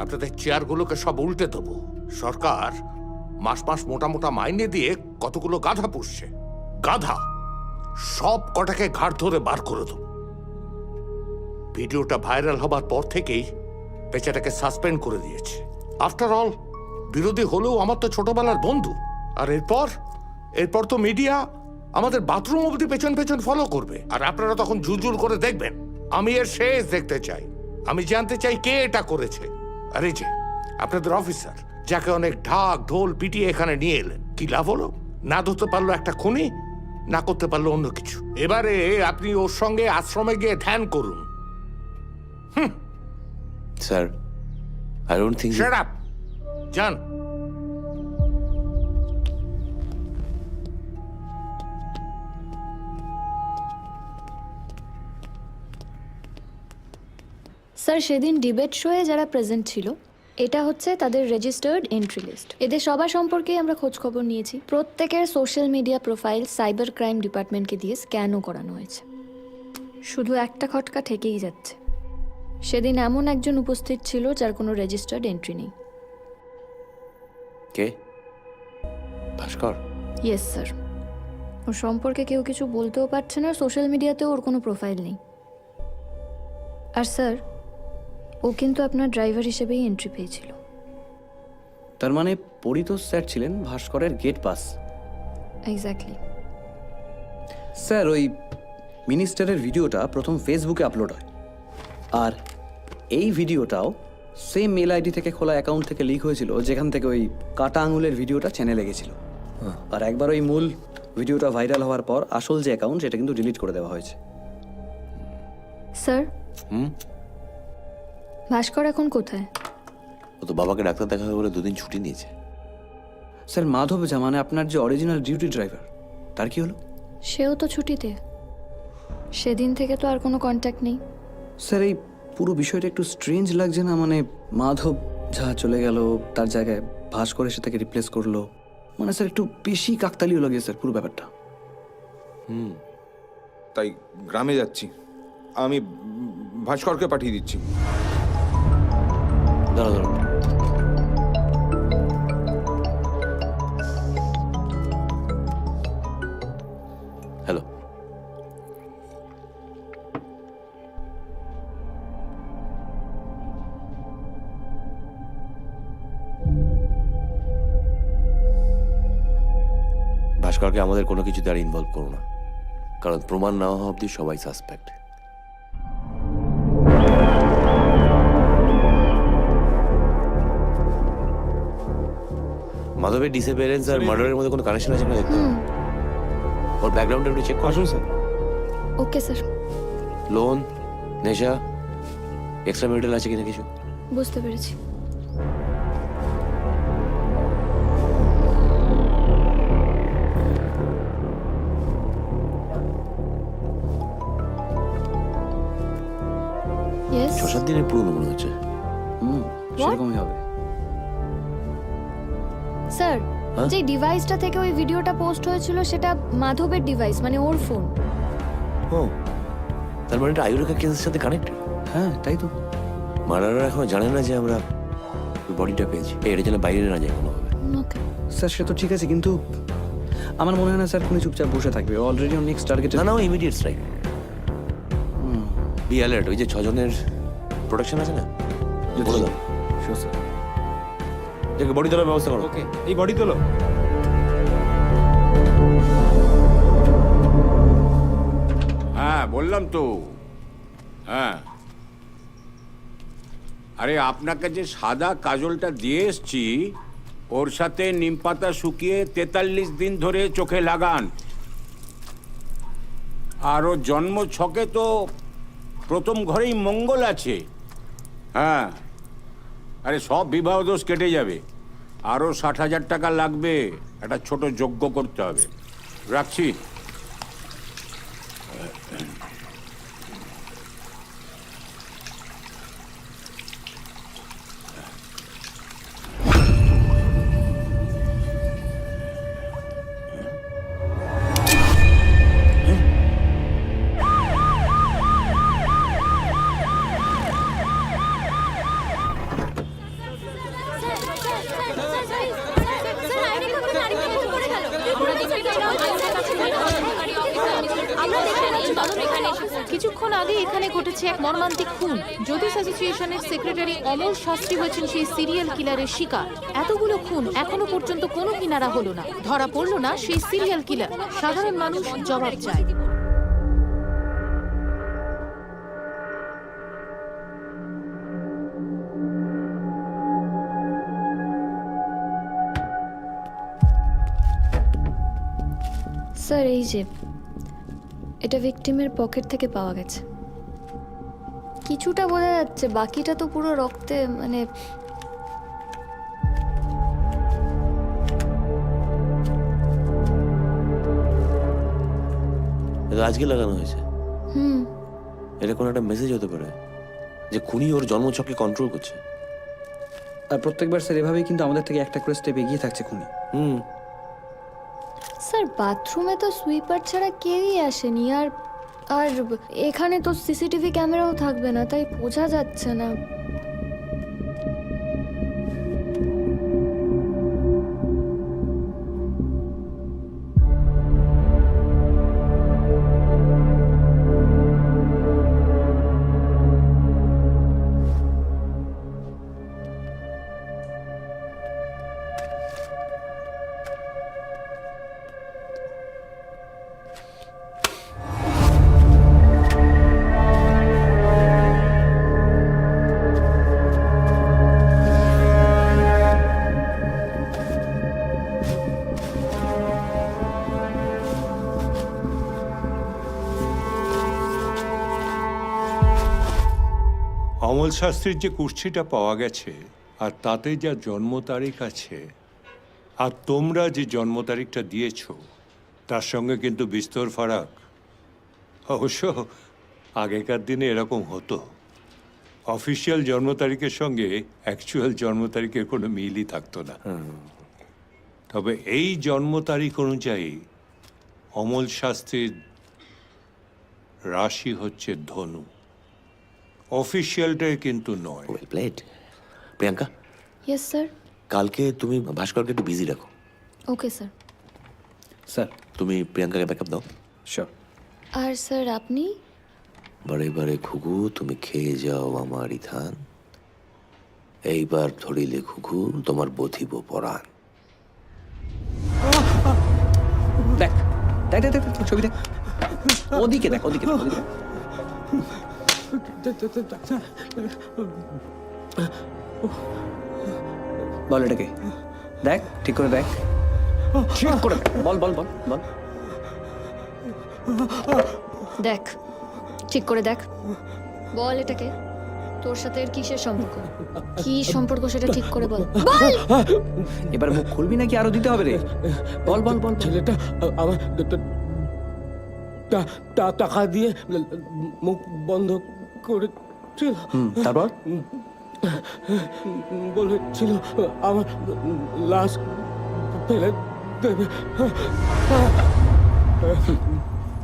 আপনাদের চেয়ারগুলোকে সব উল্টে দেবো। সরকার মাস মাস মোটা মোটা মাইনে দিয়ে কতগুলো গাধা পুষছে। গাধা সব কটাকে ঘাড় ধরে বার করে দেবো। ভিডিওটা ভাইরাল হবার পর থেকেই বেচারাকে সাসপেন্ড করে দিয়েছে। আফটার অল বিরোধী হলেও আমার তো ছোটবেলার বন্ধু। আর এরপর তো মিডিয়া আমাদের বাথরুম অবধি পেছন পেছন ফলো করবে। আর আপনারা তখন জুজুর করে দেখবেন। আমি এর শেষ দেখতে চাই। আমি জানতে চাই কে এটা করেছে। আরে যে আপনাদের অফিসার, যাকে অনেক ঢাক ঢোল পিটিয়ে এখানে নিয়ে এলেন, কি লাভ হলো? না ধরতে পারলো একটা খুনি, না করতে পারলো অন্য কিছু। এবারে আপনি ওর সঙ্গে আশ্রমে গিয়ে ধ্যান করুন। Sir, I don't think shut up, যান। স্যার, সেদিন ডিবেট শোয়ে যারা প্রেজেন্ট ছিল, এটা হচ্ছে তাদের রেজিস্টার্ড এন্ট্রি লিস্ট। এদের সবার সম্পর্কেই আমরা খোঁজ খবর নিয়েছি। প্রত্যেকের social media profile cyber crime ডিপার্টমেন্টকে দিয়ে স্ক্যানও করানো হয়েছে। শুধু একটা খটকা থেকেই যাচ্ছে। সেদিন এমন একজন উপস্থিত ছিল যার কোনো রেজিস্টার্ড এন্ট্রি নেই। কে? ভাস্কর? Yes sir. ওর সম্পর্কে কেউ কিছু বলতেও পারছে না, সোশ্যাল মিডিয়াতেও ওর কোনো প্রোফাইল নেই। আর স্যার, ও কিন্তু আপনার ড্রাইভার হিসেবেই এন্ট্রি পেয়েছিল। তার মানে পরিতোষ স্যার ছিলেন ভাস্করের গেট পাস। এক্স্যাক্টলি। স্যার, ওই মিনিস্টারের ভিডিওটা প্রথম ফেসবুকে আপলোড হয়, আর এই ভিডিওটাও সেম মেল আইডি থেকে খোলা অ্যাকাউন্ট থেকে লিক হয়েছিল, যেখান থেকে ওই কাটা আঙুলের ভিডিওটা চ্যানেলে গেছিল। আর একবার ওই মূল ভিডিওটা ভাইরাল হওয়ার পর আসল যে অ্যাকাউন্ট সেটা কিন্তু ডিলিট করে দেওয়া হয়েছে। স্যার, ভাস্কর এখন কোথায়? ও তো বাবাকে ডাক্তার দেখাবে বলে 2 দিন ছুটি নিয়েছে। স্যার, মাধব যা মানে আপনার যে অরিজিনাল ডিউটি ড্রাইভার, তার কি হলো? সেও তো ছুটিতে। সেদিন থেকে তো আর কোনো কন্ট্যাক্ট নেই। স্যার, এই পুরো বিষয়টা একটু স্ট্রেঞ্জ লাগছে না? মানে মাধব যা চলে গেল, তার জায়গায় ভাস্কর এসে তাকে রিপ্লেস করলো। মানে স্যার, একটু বেশি কাকতালীয় লাগে স্যার পুরো ব্যাপারটা। তাই গ্রামে যাচ্ছি। আমি ভাস্করকে পাঠিয়ে দিচ্ছি। দাঁড়া। হ্যালো। ভাস্করকে আমাদের কোনো কিছুতে আর ইনভলভ করো না, কারণ প্রমাণ না হওয়া অব্দি সবাই সাসপেক্ট। মাধবের ডিসঅ্যাপিয়ারেন্স আর মার্ডারের মধ্যে কোনো কানেকশন আছে কিনা দেখতে হবে। ওর ব্যাকগ্রাউন্ডটা একটু চেক করুন স্যার। Okay sir. লোন, নেশা, এক্সট্রা মেরিটাল আছে কিনা কিছু? বুঝতে পেরেছি। ইয়েস। 6-7 দিনের পুরনো মনে হচ্ছে। সেরকমই হবে। স্যার, যে ডিভাইসটা থেকে ওই ভিডিওটা পোস্ট হয়েছিল সেটা মাধবের ডিভাইস, মানে ওর ফোন। ও, তার মানে এটা আয়ুরেখা কেসের সাথে কানেক্টেড। হ্যাঁ, তাই তো। মার্ডাররা এখনো জানে না যে আমরা বডিটা পেয়েছি। এটা যেন বাইরে না যায় কোনোভাবে। ওকে স্যার, সে তো ঠিক আছে, কিন্তু আমার মনে হয় না স্যার খুনি চুপচাপ বসে থাকবে। অলরেডি ওর নেক্সট টার্গেট। না, ইমিডিয়েট স্ট্রাইক। Be alert. ওই যে 6 জনের প্রোটেকশন আছে না, বলে দাও। Sure sir. দেখে বডি তোলার ব্যবস্থা করো। ওকে, এই বডি তোলো। হ্যাঁ, বললাম তো। হ্যাঁ, আরে আপনাকে যে সাদা কাজলটা দিয়ে এসছি, ওর সাথে নিমপাতা শুকিয়ে 43 দিন ধরে চোখে লাগান। আর ওর জন্ম ছকে তো প্রথম ঘরেই মঙ্গল আছে। হ্যাঁ, আরে সব বিবাহ দোষ কেটে যাবে। আরও 60,000 টাকা লাগবে, একটা ছোট যজ্ঞ করতে হবে। রাখছি। কিছুক্ষণ আগে এখানে ঘটেছে এক মর্মান্তিক খুন। জ্যোতিষ অ্যাসোসিয়েশনের সেক্রেটারি অমল শাস্ত্রী হয়েছেন সেই সিরিয়াল কিলারের শিকার। এতগুলো খুন এখনো পর্যন্ত কোনো কিনারা হলো না, ধরা পড়লো না সেই সিরিয়াল কিলার। সাধারণ মানুষ জবাব চায়। স্যার এই যে এটা ভিকটিমের পকেট থেকে পাওয়া গেছে। কিছুটা বোঝা যাচ্ছে, বাকিটা তো পুরো রক্তে মানে এটা আজকে লাগানো হয়েছে। হুম। এটা কোনো একটা মেসেজ হতে পারে যে খুনি ওর জন্মছককে কন্ট্রোল করছে। আর প্রত্যেকবার স্যার এভাবেই কিন্তু আমাদের থেকে একটা করে স্টেপ এগিয়ে থাকছে খুনি। স্যার বাথরুমে তো সুইপার ছাড়া কেউই আসেনি, আর আর এখানে তো সিসিটিভি ক্যামেরাও থাকবে না, তাই বোঝা যাচ্ছে না। অমল শাস্ত্রীর যে কুর্সিটা পাওয়া গেছে আর তাতে যা জন্ম তারিখ আছে, আর তোমরা যে জন্ম তারিখটা দিয়েছ তার সঙ্গে কিন্তু বিস্তর ফারাক। অবশ্য আগেকার দিনে এরকম হতো, অফিসিয়াল জন্ম তারিখের সঙ্গে অ্যাকচুয়াল জন্ম তারিখের কোনো মিলই থাকতো না। তবে এই জন্ম তারিখ অনুযায়ী অমল শাস্ত্রীর রাশি হচ্ছে ধনু, অফিসিয়ালটাই কিন্তু নয়। Priyanka, yes sir. কালকে তুমি ভাস্করকে একটু বিজি রাখো। Okay sir. স্যার তুমি প্রিয়াঙ্কাকে ব্যাকআপ দাও। শিওর। আর স্যার আপনি? বারে বারে ঘুঘু তুমি খেয়ে যাও আমারই ধান, এইবার ধরিলে ঘুঘু তোমার বধিব পরাণ। দেখ দেখ দেখ দেখ ছবি দেখ, ওদিকে দেখ, ওদিকে দেখ, ওদিকে দেখ। বল এটাকে, দেখ ঠিক করে দেখ, ঠিক করে দেখ, বল বল বল বল। দেখ ঠিক করে দেখ, বল এটাকে। তোর সাথে এর কিসের সম্পর্ক? কি সম্পর্ক সেটা ঠিক করে বল। বল। এবার মুখ খুলবি নাকি আরো দিতে হবে রে? বল বল বল। ছেলেটা আমার টাকা দিয়ে মুখ বন্ধ করেছিল। তারপর বলেছিল আমার লাশ ফেলে দেবে।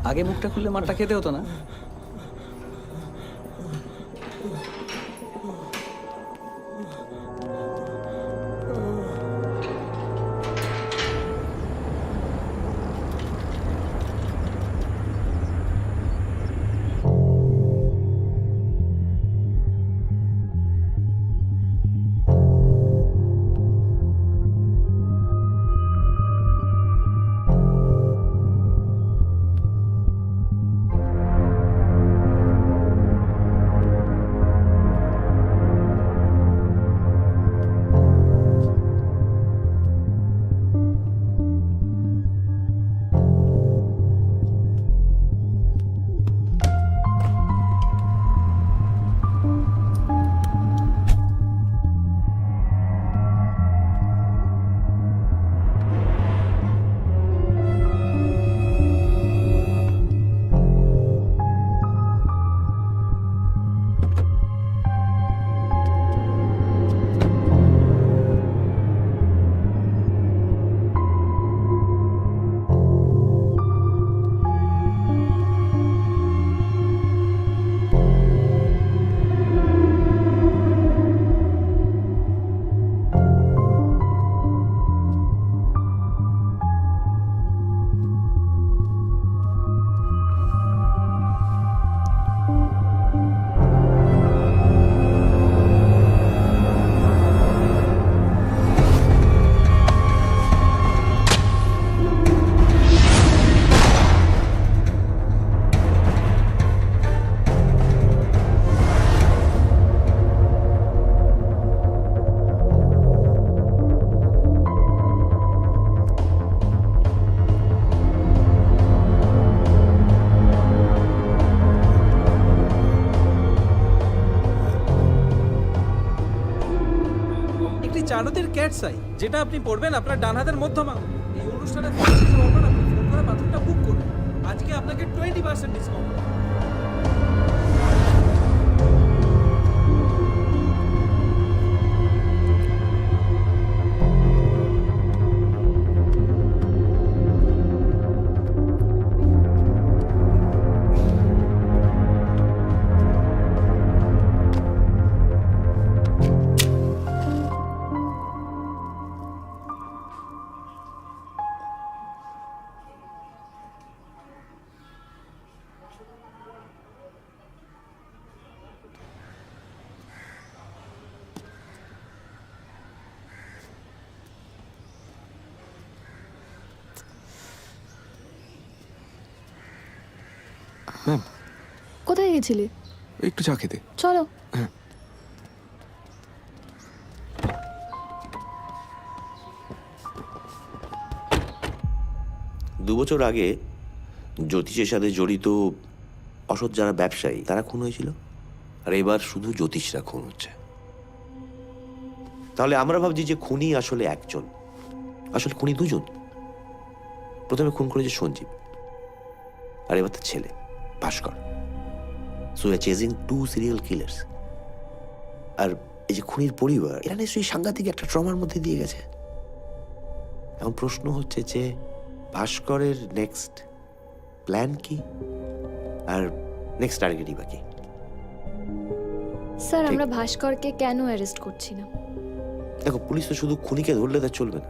আগে মুখটা খুললে মারটা খেতে হতো না? চারতের ক্যাট সাই, যেটা আপনি পড়বেন আপনার ডান হাতের মধ্যম আঙুলে। এই অনুষ্ঠানে ফোন করে বাথরুমটা বুক করুন। আজকে আপনাকে 20% ডিসকাউন্ট। ম্যাম, কোথায় গেছিলি? একটু চা খেতে। চলো। দু বছর আগে জ্যোতিষের সাথে জড়িত অসৎ যারা ব্যবসায়ী তারা খুন হয়েছিল, আর এবার শুধু জ্যোতিষরা খুন হচ্ছে। তাহলে আমরা ভাবছি যে খুনি আসলে একজন, আসলে খুনি দুজন। প্রথমে খুন করেছে সঞ্জীব, আর এবার তার ছেলে Bhaskar. So we are chasing 2 serial killers. আর এই যে খুনির পরিবার, এরা নিশ্চয়ই সাংঘাতিক একটা ট্রমার মধ্যে দিয়ে গেছে। এখন প্রশ্ন হচ্ছে যে ভাস্করের নেক্সট প্ল্যান কি, আর নেক্সট টার্গেটই বাকি। স্যার, আমরা ভাস্করকে কেন অ্যারেস্ট করছি না? দেখো, পুলিশ তো শুধু খুনিকে ধরলে তা চলবে না,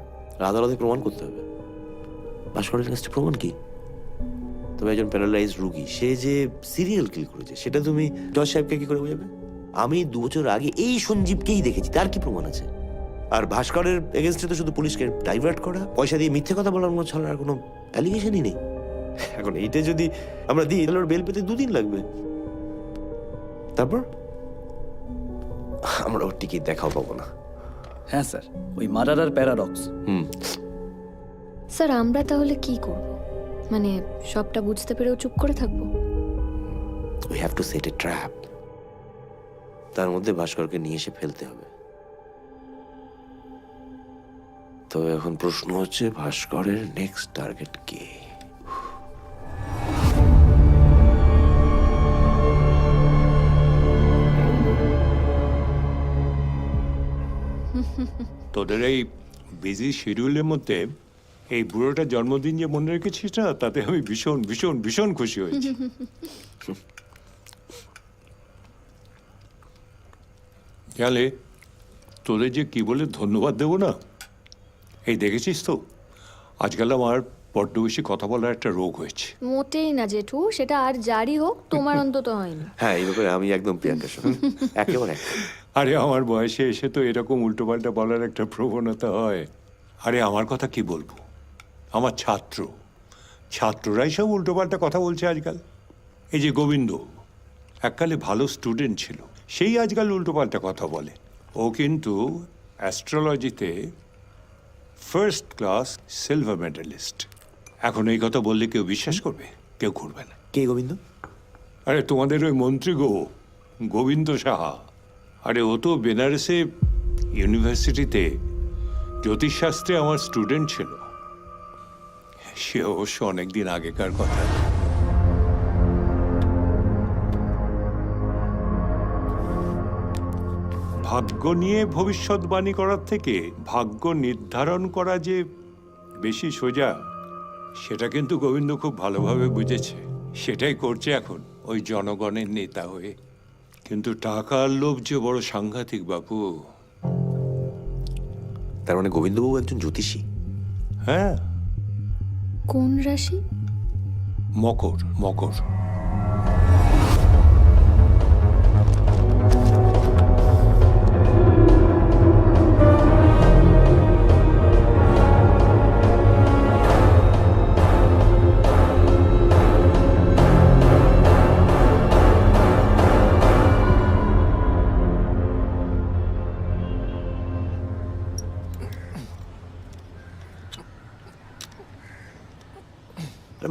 আদালতে প্রমাণ করতে হবে। ভাস্করের কাছে প্রমাণ কি? তবে একজন প্যারালাইজড রুগী, সে যে সিরিয়াল কিল করেছে সেটা তুমি জজ সাহেবকে কি করে বোঝাবে? আমি 2 বছর আগে এই সঞ্জীবকেই দেখেছি, তার কি প্রমাণ আছে? আর ভাস্করের এগেনস্টে তো শুধু পুলিশকে ডাইভার্ট করা, পয়সা দিয়ে মিথ্যে কথা বলার মতো ছাড়া আর কোনো অ্যালিগেশনই নেই। এখন এইটা যদি আমরা দিই তাহলে ওর বেল পেতে 2 দিন লাগবে। তারপর আমরা ওর টিকিট দেখাও পাবো না। হ্যাঁ স্যার, ওই মার্ডারার প্যারাডক্স। স্যার, আমরা তাহলে কি করব? মানে সবটা বুঝতে পেরেও চুপ করে থাকবো? We have to set A trap. তার মধ্যে ভাস্করকে নিয়ে এসে ফেলতে হবে। তবে এখন প্রশ্ন হচ্ছে ভাস্করের নেক্সট টার্গেট কে? তোদের এই বিজি শিডিউলের মধ্যে এই বুড়োটার জন্মদিন যে মনে রেখেছিস না, তাতে আমি ভীষণ ভীষণ ভীষণ খুশি হয়েছি। জানলে তোদের যে কি বলে ধন্যবাদ দেবো না। এই দেখেছিস তো, আজকাল আমার বড্ড বেশি কথা বলার একটা রোগ হয়েছে। মোটেই না জেঠু, সেটা আর জারি হোক, তোমার অন্তত হয়নি। হ্যাঁ, এই ব্যাপারে আমি একদম প্রিয়াঙ্কার সঙ্গে একেবারে। আরে আমার বয়সে এসে তো এরকম উল্টোপাল্টা বলার একটা প্রবণতা হয়। আরে আমার কথা কি বলবো, আমার ছাত্ররাই সব উল্টোপাল্টা কথা বলছে আজকাল। এই যে গোবিন্দ, এককালে ভালো স্টুডেন্ট ছিল, সেই আজকাল উল্টোপাল্টা কথা বলে। ও কিন্তু অ্যাস্ট্রোলজিতে ফার্স্ট ক্লাস সিলভার মেডেলিস্ট। এখন এই কথা বললে কেউ বিশ্বাস করবে? কেউ করবে না। কে গোবিন্দ? আরে তোমাদের ওই মন্ত্রী গোবিন্দ সাহা। আরে ও তো বেনারসে ইউনিভার্সিটিতে জ্যোতিষশাস্ত্রে আমার স্টুডেন্ট ছিল। সে অবশ্য অনেকদিন আগেকার কথা। ভাগ্য নিয়ে ভবিষ্যৎবাণী করার থেকে ভাগ্য নির্ধারণ করা যে বেশি সোজা, সেটা কিন্তু গোবিন্দ খুব ভালোভাবে বুঝেছে। সেটাই করছে এখন ওই জনগণের নেতা হয়ে। কিন্তু টাকার লোভ যে বড় সাংঘাতিক বাবু। তার মানে গোবিন্দবাবু একজন জ্যোতিষী? হ্যাঁ। কোন রাশি? মকর। মকর।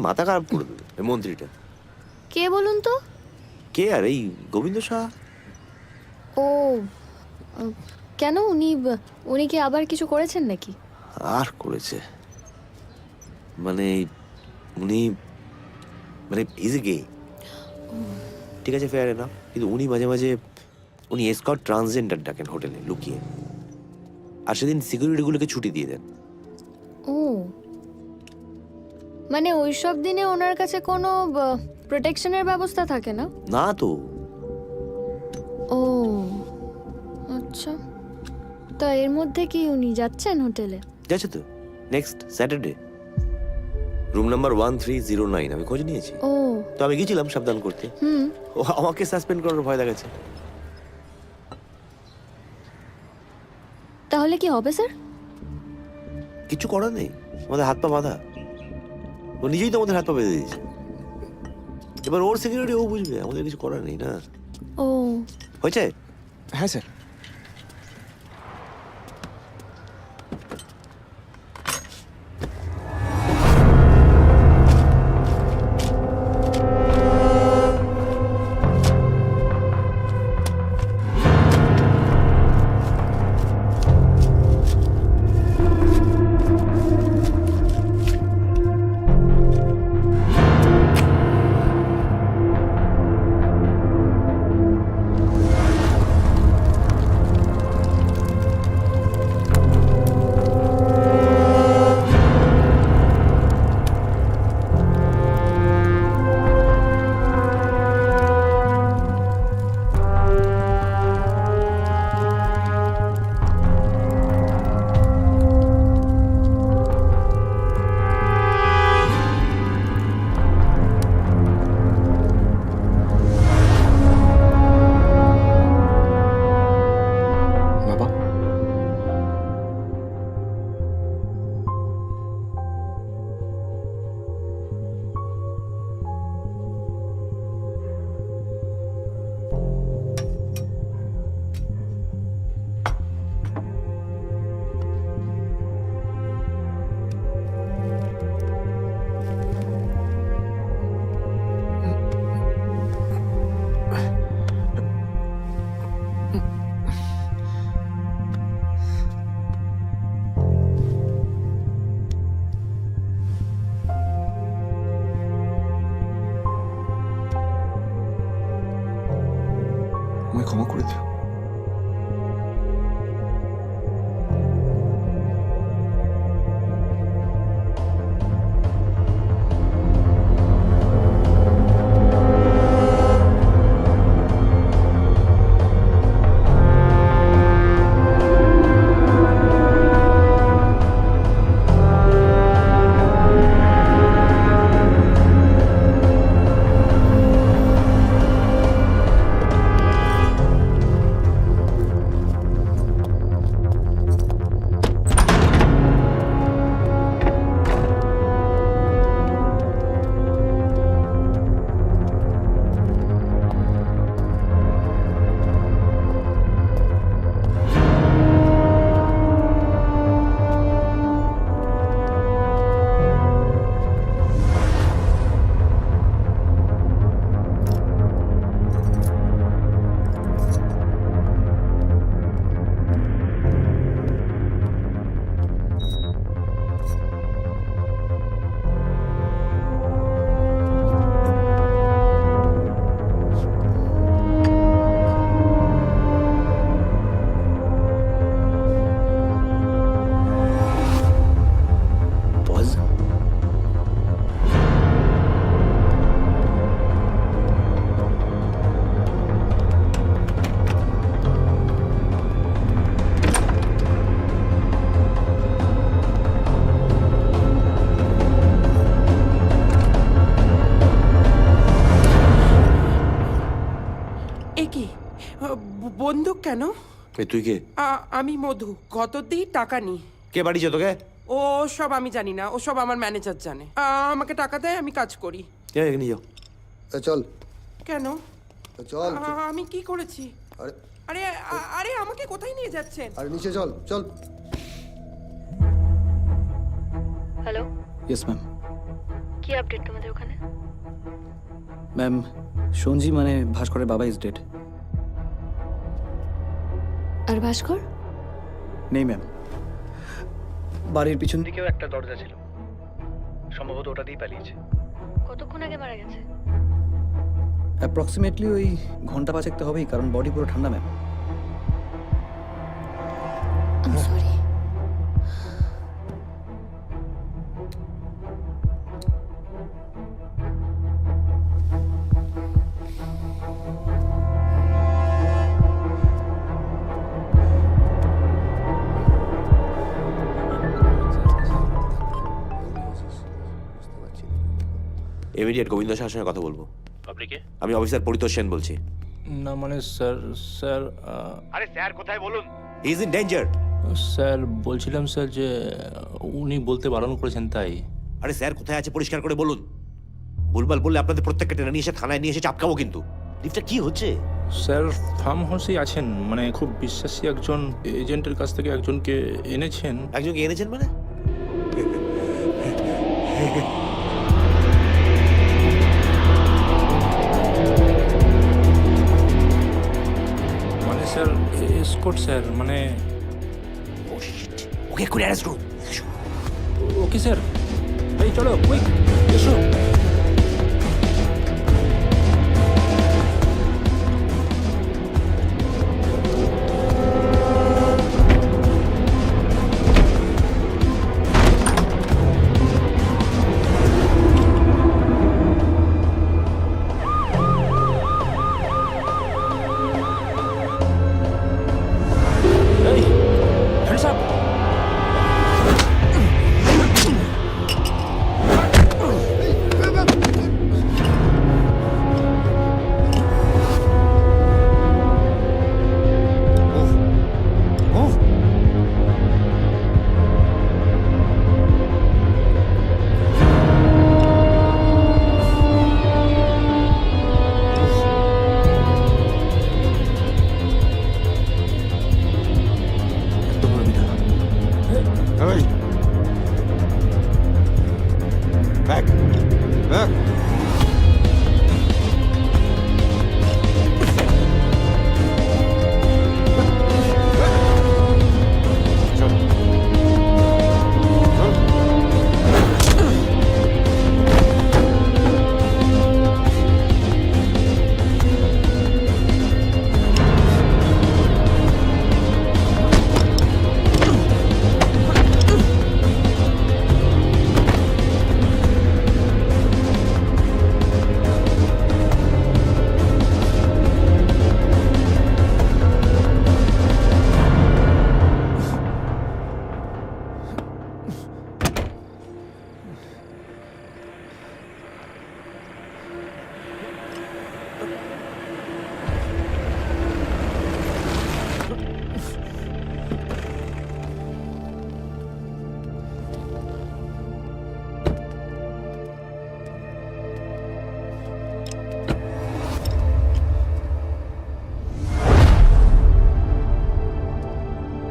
মাথা খারাপ করে দেবে এই মন্ত্রীটা। কে বলুন তো? কে? আর এই গোবিন্দ সাহা। ও, কেন উনি কি আবার কিছু করেছেন নাকি? আর করেছে মানে উনি মানে ইজ এ গে, ঠিক আছে, ফেয়ার এনাফ, কিন্তু উনি মাঝে মাঝে উনি এসকর্ট ট্রান্সজেন্ডার ডাকেন হোটেলে লুকিয়ে, আর সেদিন সিকিউরিটিগুলোকে ছুটি দিয়ে দেন। ও, মানে ওইসব দিনে ওনার কাছে কোনো প্রোটেকশনের ব্যবস্থা থাকে না? না তো। ও আচ্ছা, তা এর মধ্যে কি উনি যাচ্ছেন হোটেলে? যাচ্ছে তো, নেক্সট স্যাটারডে, রুম নাম্বার 1309। আমি খোঁজ নিয়েছি, ও তো আমি গিয়েছিলাম সাবধান করতে। ও আমাকে সাসপেন্ড করার ভয় দেখাচ্ছে। তাহলে কি হবে স্যার? কিছু করার নেই, আমাদের হাত পা বাঁধা। ও নিজেই তো আমাদের হাত পা বেঁধে দিয়েছে, এবার ওর সিকিউরিটি ও বুঝবে, আমাদের কিছু করার নেই না। ও হয়েছে? হ্যাঁ স্যার। আমায় ক্ষমা করে দিও। বন্দুক কেন? তুই কে? আমি মধু, গততেই টাকা নি। কে বাড়িছে তোকে? ও সব আমি জানি না, ও সব আমার ম্যানেজার জানে। আমাকে টাকা দেয়, আমি কাজ করি। চল। কেন? চল। আমি কি করেছি? আরে আরে আমাকে কোথায় নিয়ে যাচ্ছেন? আরে নিচে চল চল। Hello, yes ma'am. কি আপডেট তোমাদের ওখানে? ম্যাম, সঞ্জি মানে ভাস্করের বাবা ইজ ডেড। আর ভাস্কর? নেই ম্যাম। বাড়ির পিছন দিকেও একটা দরজা ছিল, সম্ভবত ওটা দিয়ে পালিয়েছে। কতক্ষণ আগে মারা গেছে? অ্যাপ্রক্সিমেটলি ওই ঘন্টা 5 তো হবেই, কারণ বডি পুরো ঠান্ডা ম্যাম। সরি। ইমিডিয়েট গোবিন্দ শাহের সঙ্গে কথা বলবো। আপনি কে? আমি অফিসার পরিতোষ সেন বলছি। না মানে স্যার স্যার আরে স্যার কোথায় বলুন? He is in danger. Sir বলছিলাম স্যার যে উনি বলতে বারণ করেছেন তাই। আরে স্যার কোথায় আছে পরিষ্কার করে বলুন। ভুলভাল বললে আপনাদের প্রত্যেককে টেনে নিয়ে এসে থানায় নিয়ে এসে চাপকাবো কিন্তু। লিফটটা কি হচ্ছে? স্যার ফার্ম হাউসেই আছেন, মানে খুব বিশ্বাসী একজন এজেন্টের কাছ থেকে একজনকে এনেছেন। একজনকে এনেছেন মানে? মানে স্যার এসকর্ট স্যার, মানে ওকে করে অ্যারেস্ট করুন। ওকে স্যার, এই চলো কুইক এসো। এই hands up! Hey! Back! Back!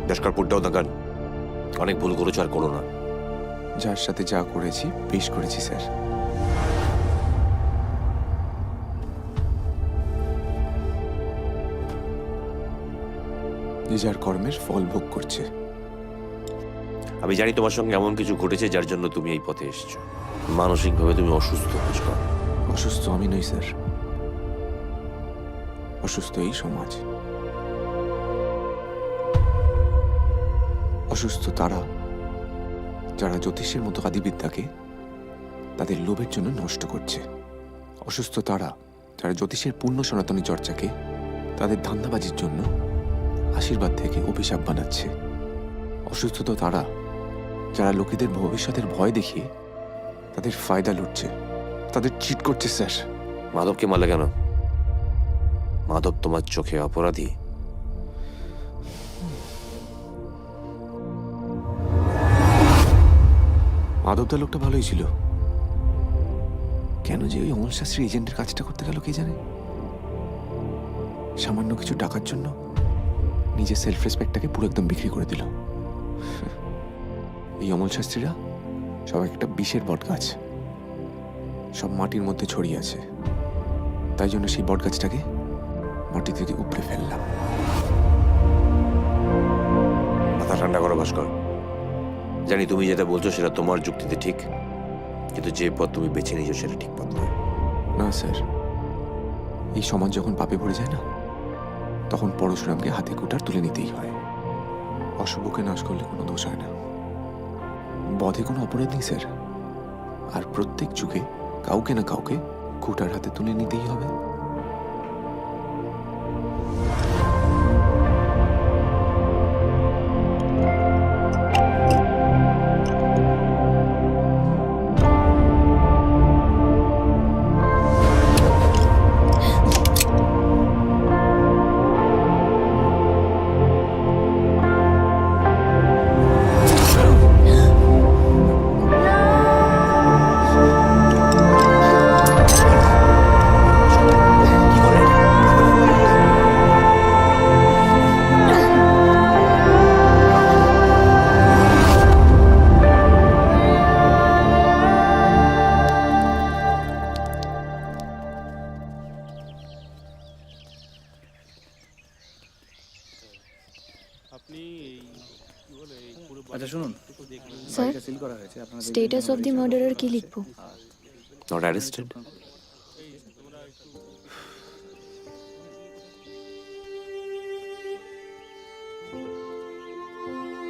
Dashkar, put down the gun. অনেক ভুল করেছো, আর করো না। যার সাথে যা করেছি বেশ করেছি স্যার। যে যার কর্মের ফল ভোগ করছে। আমি জানি তোমার সঙ্গে এমন কিছু ঘটেছে যার জন্য তুমি এই পথে এসেছো। মানসিকভাবে তুমি অসুস্থ বুঝবা। অসুস্থ আমি নই স্যার, অসুস্থ এই সমাজ। অসুস্থ তারা যারা জ্যোতিষের মতো আদিবিদ্যাকে তাদের লোভের জন্য নষ্ট করছে। অসুস্থ তারা যারা জ্যোতিষের পূর্ণ সনাতনী চর্চাকে তাদের ধান্দাবাজির জন্য আশীর্বাদ থেকে অভিশাপ বানাচ্ছে। অসুস্থ তো তারা যারা লোকেদের ভবিষ্যতের ভয় দেখিয়ে তাদের ফায়দা লুটছে, তাদের চিট করছে স্যার। মাধবকে মারলে কেন? মাধব তোমার চোখে অপরাধী? মাধবদা লোকটা ভালোই ছিল, কেন যে ওই অমল শাস্ত্রী এজেন্টের কাজটা করতে গেল কে জানে। সামান্য কিছু টাকার জন্য নিজের সেলফ রেসপেক্টটাকে পুরো একদম বিক্রি করে দিল। এই অমল শাস্ত্রীরা সব একটা বিষের বট গাছ, সব মাটির মধ্যে ছড়িয়ে আছে। তাই জন্য সেই বট গাছটাকে মাটি থেকে উপড়ে ফেললাম। মাথার ঠান্ডা করো ভাস্কর। জানি তুমি যেটা বলছো সেটা তোমার যুক্তিতে ঠিক, কিন্তু যে পথ তুমি বেছে নিয়েছো সেটা ঠিক পথ নয়। না স্যার, এই সমাজ যখন পাপে ভরে যায় না, তখন পরশুরামকে হাতে কুটার তুলে নিতেই হয়। অশুভকে নাশ করলে কোনো দোষ হয় না, বধে কোনো অপরাধ নেই স্যার। আর প্রত্যেক যুগে কাউকে না কাউকে কুটার হাতে তুলে নিতেই হবে। আচ্ছা শুনুন, স্যার, সিল করা হয়েছে, আপনারা স্টেটাস অফ দি মার্ডারার কি লিখবো? Not arrested.